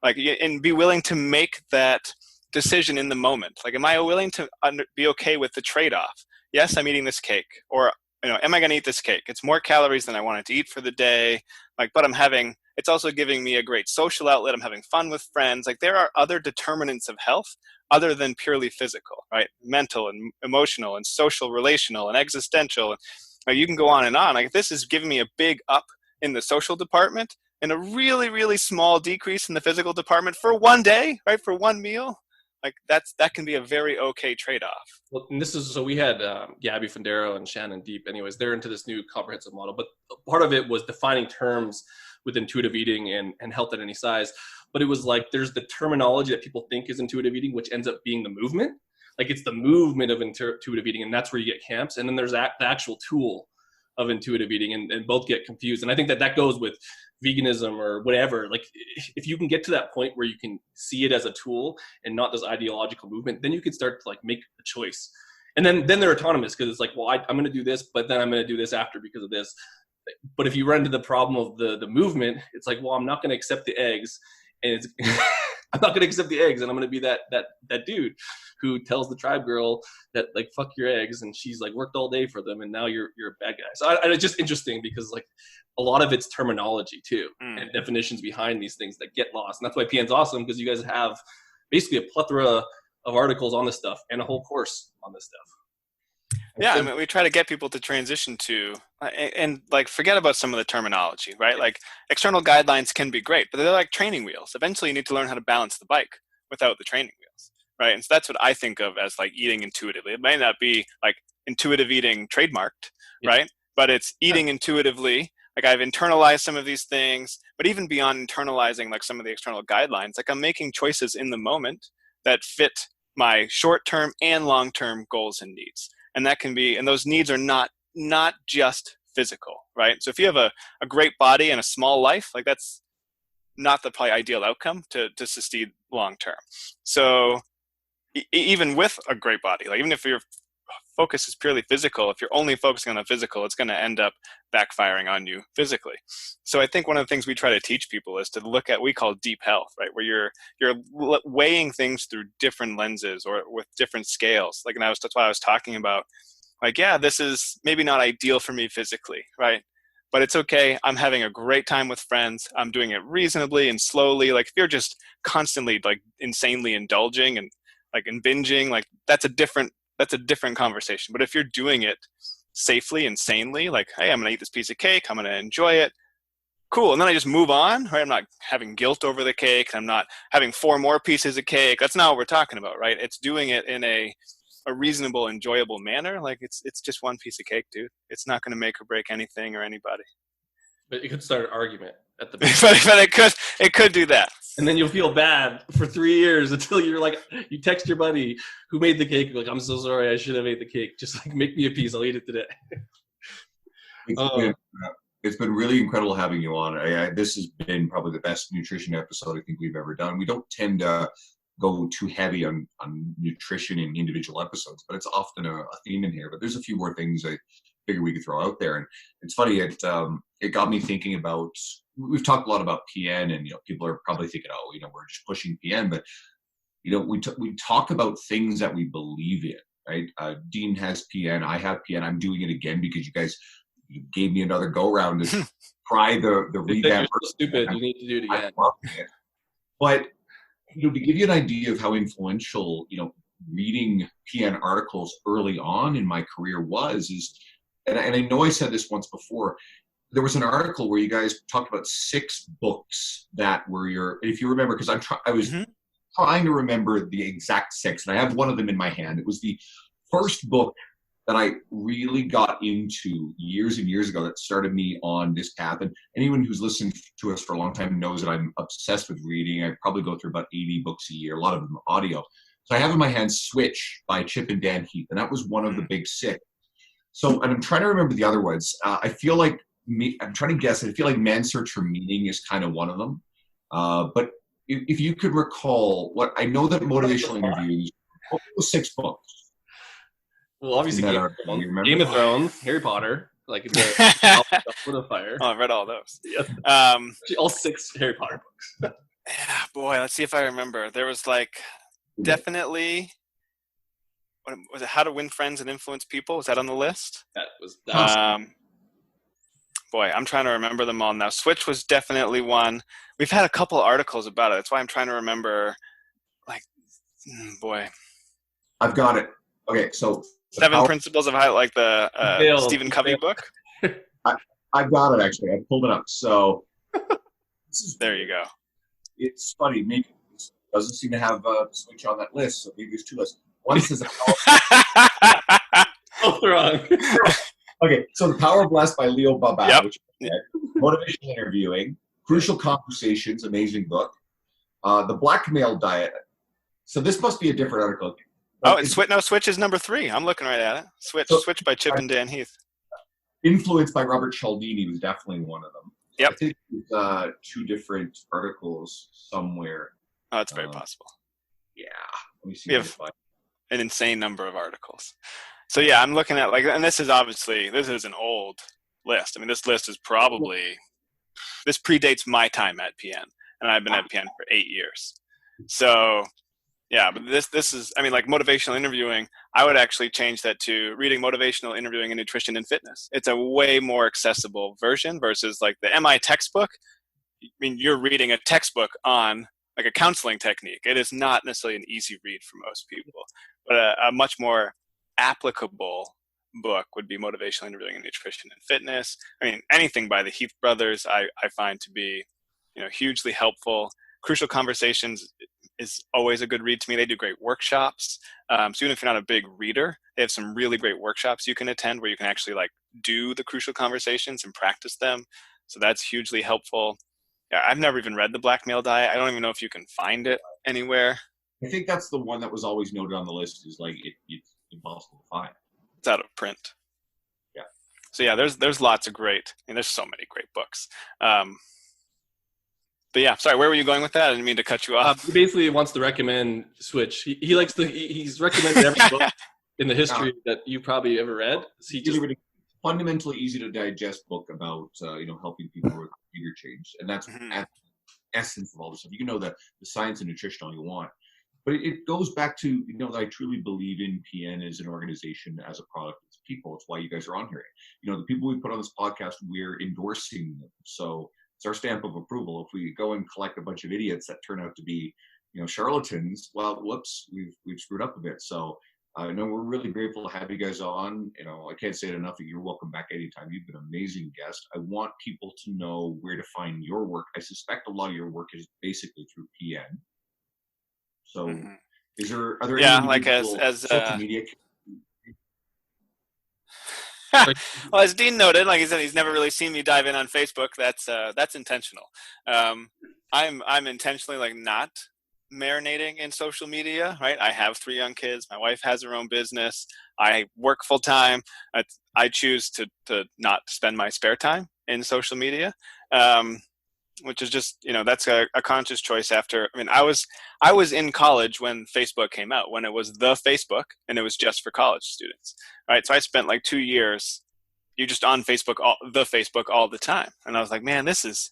[SPEAKER 3] like, and be willing to make that decision in the moment. Like, am I willing to be okay with the trade-off? Yes, I'm eating this cake, or, am I going to eat this cake? It's more calories than I wanted to eat for the day. Like, but it's also giving me a great social outlet. I'm having fun with friends. Like, there are other determinants of health other than purely physical, right? Mental and emotional and social, relational and existential. You can go on and on. Like, if this is giving me a big up in the social department and a really, really small decrease in the physical department for one day, right? For one meal, like that can be a very okay trade-off.
[SPEAKER 4] Well, and so we had Gabby Fendero and Shannon Deep. Anyways, they're into this new comprehensive model, but part of it was defining terms with intuitive eating and health at any size. But it was like, there's the terminology that people think is intuitive eating, which ends up being the movement. Like, it's the movement of intuitive eating, and that's where you get camps. And then there's the actual tool of intuitive eating, and both get confused. And I think that goes with veganism or whatever. Like, if you can get to that point where you can see it as a tool and not this ideological movement, then you can start to like make a choice. And then they're autonomous, because it's like, well, I'm going to do this, but then I'm going to do this after because of this. But if you run into the problem of the movement, it's like, well, I'm not going to accept the eggs, and it's I'm not going to accept the eggs, and I'm going to be that dude who tells the tribe girl that like fuck your eggs, and she's like worked all day for them, and now you're a bad guy. So it's just interesting because like a lot of it's terminology too, and definitions behind these things that get lost, and that's why PN's awesome, because you guys have basically a plethora of articles on this stuff and a whole course on this stuff.
[SPEAKER 3] Yeah, I mean, we try to get people to transition to, and like forget about some of the terminology, right? Like external guidelines can be great, but they're like training wheels. Eventually, you need to learn how to balance the bike without the training wheels, right? And so that's what I think of as like eating intuitively. It may not be like intuitive eating trademarked, right? But it's eating intuitively. Like I've internalized some of these things, but even beyond internalizing like some of the external guidelines, like I'm making choices in the moment that fit my short-term and long-term goals and needs. And that can be, and those needs are not just physical, right? So if you have a great body and a small life, like that's not the probably ideal outcome to succeed long term. So even with a great body, like even if your focus is purely physical, if you're only focusing on the physical, it's going to end up backfiring on you physically. So I think one of the things we try to teach people is to look at what we call deep health, right? Where you're weighing things through different lenses or with different scales. Like, and that's why I was talking about, like, yeah, this is maybe not ideal for me physically, right? But it's okay. I'm having a great time with friends. I'm doing it reasonably and slowly. Like if you're just constantly like insanely indulging and like and binging, like that's a different conversation. But if you're doing it safely and sanely, like, hey, I'm going to eat this piece of cake. I'm going to enjoy it. Cool. And then I just move on, right? I'm not having guilt over the cake. I'm not having 4 more pieces of cake. That's not what we're talking about, right? It's doing it in a reasonable, enjoyable manner. Like it's just one piece of cake, dude. It's not going to make or break anything or anybody.
[SPEAKER 4] But it could start an argument at the beginning.
[SPEAKER 3] but it could do that.
[SPEAKER 4] And then you'll feel bad for 3 years until you're like, you text your buddy who made the cake, like, I'm so sorry, I should have ate the cake. Just like make me a piece, I'll eat it today.
[SPEAKER 1] It's been really incredible having you on. This has been probably the best nutrition episode I think we've ever done. We don't tend to go too heavy on nutrition in individual episodes, but it's often a theme in here. But there's a few more things I figure we could throw out there. And it's funny, it got me thinking about, we've talked a lot about PN, and people are probably thinking, oh, we're just pushing PN, but we talk about things that we believe in, right? Dean has PN, I have PN. I'm doing it again because you guys gave me another go round to try the revamp.
[SPEAKER 4] You're so stupid. You need to do it again.
[SPEAKER 1] But to give you an idea of how influential reading PN articles early on in my career and I know I said this once before. There was an article where you guys talked about 6 books that were if you remember, because I was trying to remember the exact 6, and I have one of them in my hand. It was the first book that I really got into years and years ago that started me on this path. And anyone who's listened to us for a long time knows that I'm obsessed with reading. I probably go through about 80 books a year, a lot of them audio. So I have in my hand Switch by Chip and Dan Heath, and that was one of the big 6. So, and I'm trying to remember the other ones. I feel like I'm trying to guess. I feel like Man's Search for Meaning is kind of one of them. But if you could recall, what I know that motivational interviews, what were those 6 books?
[SPEAKER 4] Well, obviously Game of Thrones, Harry Potter, like the Fire.
[SPEAKER 3] Oh, I read all those.
[SPEAKER 4] Yes. All 6 Harry Potter books.
[SPEAKER 3] Yeah, boy, let's see if I remember. There was like definitely, what was it? How to Win Friends and Influence People. Was that on the list?
[SPEAKER 4] That was awesome.
[SPEAKER 3] Boy, I'm trying to remember them all now. Switch was definitely one. We've had a couple articles about it. That's why I'm trying to remember. Like, boy,
[SPEAKER 1] I've got it. Okay, so
[SPEAKER 3] 7 Principles of How, like the Stephen Covey book.
[SPEAKER 1] I've got it actually. I pulled it up. So
[SPEAKER 3] there you go.
[SPEAKER 1] It's funny. Maybe it doesn't seem to have a Switch on that list. So maybe there's 2 lists. One says
[SPEAKER 4] both wrong.
[SPEAKER 1] Okay, so The Power of Less by Leo Babauta, which
[SPEAKER 3] Yep.
[SPEAKER 1] Motivational Interviewing, Crucial Conversations, amazing book. The Blackmail Diet. So this must be a different article.
[SPEAKER 3] Oh, Switch is number 3. I'm looking right at it. Switch by Chip and Dan Heath.
[SPEAKER 1] Influenced by Robert Cialdini was definitely one of them.
[SPEAKER 3] Yep.
[SPEAKER 1] I think there's 2 different articles somewhere.
[SPEAKER 3] Oh, it's very possible.
[SPEAKER 1] Yeah. Let me see.
[SPEAKER 3] We have an insane number of articles. So yeah, I'm looking at and this is an old list. I mean, this list is probably, this predates my time at PN, and I've been at PN for 8 years. So yeah, but this is, I mean, like motivational interviewing, I would actually change that to reading motivational interviewing in nutrition and fitness. It's a way more accessible version versus like the MI textbook. I mean, you're reading a textbook on like a counseling technique. It is not necessarily an easy read for most people, but a much more applicable book would be motivational interviewing in nutrition and fitness. I mean, anything by the Heath brothers, I find to be, hugely helpful. Crucial Conversations is always a good read to me. They do great workshops. So even if you're not a big reader, they have some really great workshops you can attend where you can actually like do the crucial conversations and practice them. So that's hugely helpful. Yeah, I've never even read The Black Male Diet. I don't even know if you can find it anywhere.
[SPEAKER 1] I think that's the one that was always noted on the list, is like it's impossible to find.
[SPEAKER 3] It's out of print.
[SPEAKER 1] Yeah.
[SPEAKER 3] So yeah, there's lots of great, there's so many great books. But yeah, sorry, where were you going with that? I didn't mean to cut you off.
[SPEAKER 4] He basically wants to recommend Switch. He likes he's recommended every book in the history that you probably ever read. So
[SPEAKER 1] fundamentally easy to digest book about helping people with behavior change, and that's at the essence of all this stuff. You can know the science of nutrition all you want, but it goes back to that I truly believe in PN as an organization, as a product, as people. It's why you guys are on here. The people we put on this podcast, we're endorsing them, so it's our stamp of approval. If we go and collect a bunch of idiots that turn out to be charlatans, well, whoops, we've screwed up a bit. So no, we're really grateful to have you guys on. I can't say it enough. You're welcome back anytime. You've been an amazing guest. I want people to know where to find your work. I suspect a lot of your work is basically through PN. So, are there any
[SPEAKER 3] like as
[SPEAKER 1] social media?
[SPEAKER 3] Well, as Dean noted, like he said, he's never really seen me dive in on Facebook. That's intentional. I'm intentionally like not marinating in social media, right? I have 3 young kids. My wife has her own business. I work full time. I choose to not spend my spare time in social media, which is just, that's a conscious choice after. I mean, I was in college when Facebook came out, when it was the Facebook and it was just for college students, right? So I spent like 2 years, you just on Facebook, the Facebook all the time. And I was like, man, this is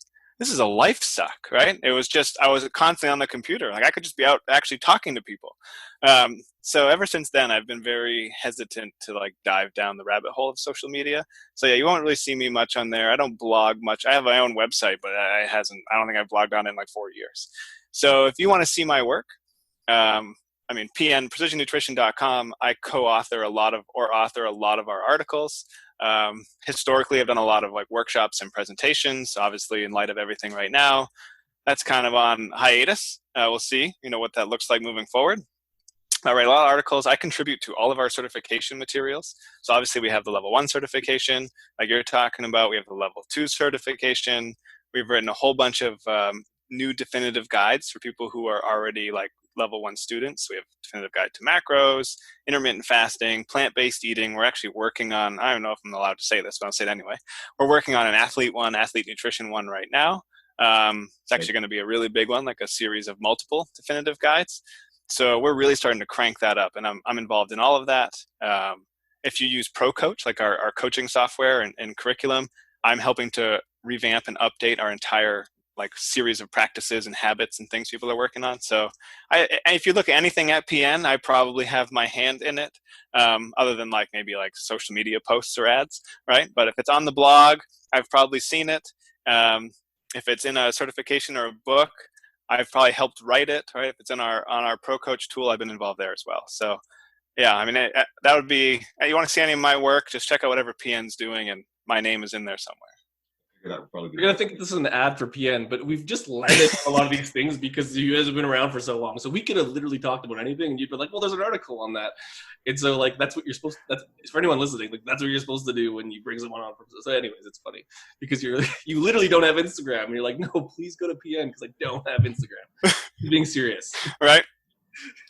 [SPEAKER 3] a life suck, right? It was just, I was constantly on the computer. Like I could just be out actually talking to people. So ever since then, I've been very hesitant to like dive down the rabbit hole of social media. So yeah, you won't really see me much on there. I don't blog much. I have my own website, but I don't think I've blogged on it in like 4 years. So if you want to see my work, PN, precisionnutrition.com, I author a lot of our articles. Historically, I've done a lot of like workshops and presentations. Obviously, in light of everything right now, that's kind of on hiatus. We'll see, what that looks like moving forward. I write a lot of articles. I contribute to all of our certification materials. So obviously, we have the level 1 certification, like you're talking about. We have the level 2 certification. We've written a whole bunch of new definitive guides for people who are already like level 1 students. We have definitive guide to macros, intermittent fasting, plant-based eating. We're actually working on, I don't know if I'm allowed to say this, but I'll say it anyway. We're working on an athlete nutrition one right now. It's actually going to be a really big one, like a series of multiple definitive guides. So we're really starting to crank that up, and I'm involved in all of that. If you use ProCoach, like our coaching software and curriculum, I'm helping to revamp and update our entire like series of practices and habits and things people are working on. So if you look at anything at PN, I probably have my hand in it, other than like maybe like social media posts or ads, right? But if it's on the blog, I've probably seen it. If it's in a certification or a book, I've probably helped write it, right? If it's on our ProCoach tool, I've been involved there as well. So yeah, I mean, that would be, you want to see any of my work, just check out whatever PN's doing, and my name is in there somewhere.
[SPEAKER 4] You're going to think this is an ad for PN, but we've just landed a lot of these things because you guys have been around for so long. So we could have literally talked about anything, and you'd be like, well, there's an article on that. And so, like, that's what you're supposed to, for anyone listening, like, that's what you're supposed to do when you bring someone on. So anyways, it's funny because you literally don't have Instagram. And you're like, no, please go to PN because I don't have Instagram. You're being serious.
[SPEAKER 3] Right?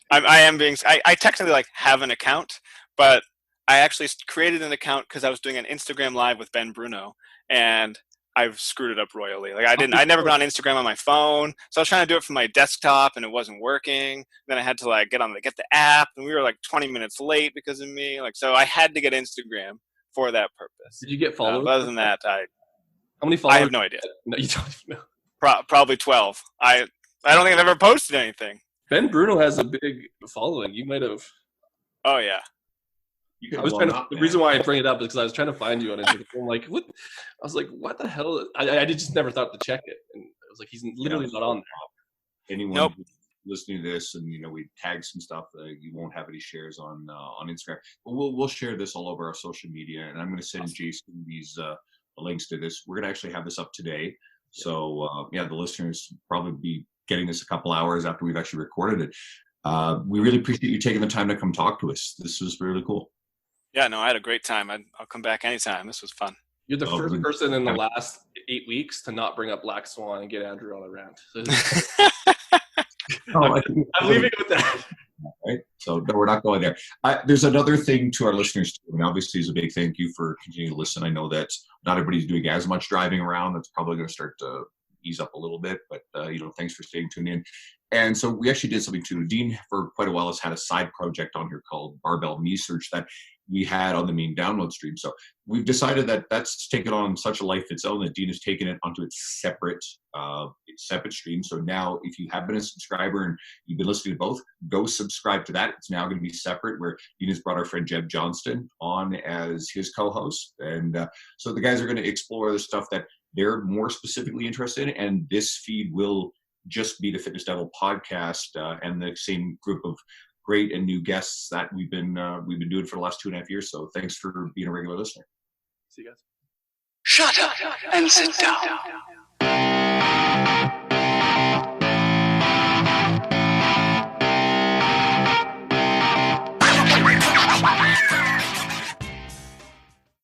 [SPEAKER 3] I technically, like, have an account, but I actually created an account because I was doing an Instagram Live with Ben Bruno, and I've screwed it up royally. Like I'd never been on Instagram on my phone. So I was trying to do it from my desktop and it wasn't working. Then I had to like get the app, and we were like 20 minutes late because of me. Like, so I had to get Instagram for that purpose.
[SPEAKER 4] Did you get followers?
[SPEAKER 3] But other than that,
[SPEAKER 4] How many followers?
[SPEAKER 3] I have no idea.
[SPEAKER 4] No, you don't even know.
[SPEAKER 3] Probably 12. I don't think I've ever posted anything.
[SPEAKER 4] Ben Bruno has a big following. You might have.
[SPEAKER 3] Oh yeah.
[SPEAKER 4] I was trying to. The reason why I bring it up is because I was trying to find you on Instagram. I'm like, what? I was like, what the hell? I just never thought to check it, and I was like, he's literally not on there.
[SPEAKER 1] Anyone listening to this, and we tag some stuff that you won't have any shares on Instagram. But we'll share this all over our social media, and I'm going to send Jason these links to this. We're going to actually have this up today, so the listeners probably be getting this a couple hours after we've actually recorded it. We really appreciate you taking the time to come talk to us. This was really cool.
[SPEAKER 3] Yeah, no, I had a great time. I'll come back anytime. This was fun.
[SPEAKER 4] You're the first person in the last 8 weeks to not bring up Black Swan and get Andrew on a rant. I'm leaving it with that.
[SPEAKER 1] Right? So no, we're not going there. There's another thing to our listeners too, and obviously is a big thank you for continuing to listen. I know that not everybody's doing as much driving around. That's probably going to start to ease up a little bit, but thanks for staying tuned in. And so we actually did something too. Dean for quite a while has had a side project on here called Barbell Me Search that we had on the main download stream. So we've decided that that's taken on such a life of its own that Dean has taken it onto its separate stream. So now if you have been a subscriber and you've been listening to both, go subscribe to that. It's now going to be separate, where Dean has brought our friend Jeb Johnston on as his co-host. And so the guys are going to explore the stuff that they're more specifically interested in. And this feed will just be the Fitness Devil podcast and the same group of great and new guests that we've been doing for the last 2.5 years. So thanks for being a regular listener.
[SPEAKER 4] See you guys.
[SPEAKER 2] Shut up and sit down.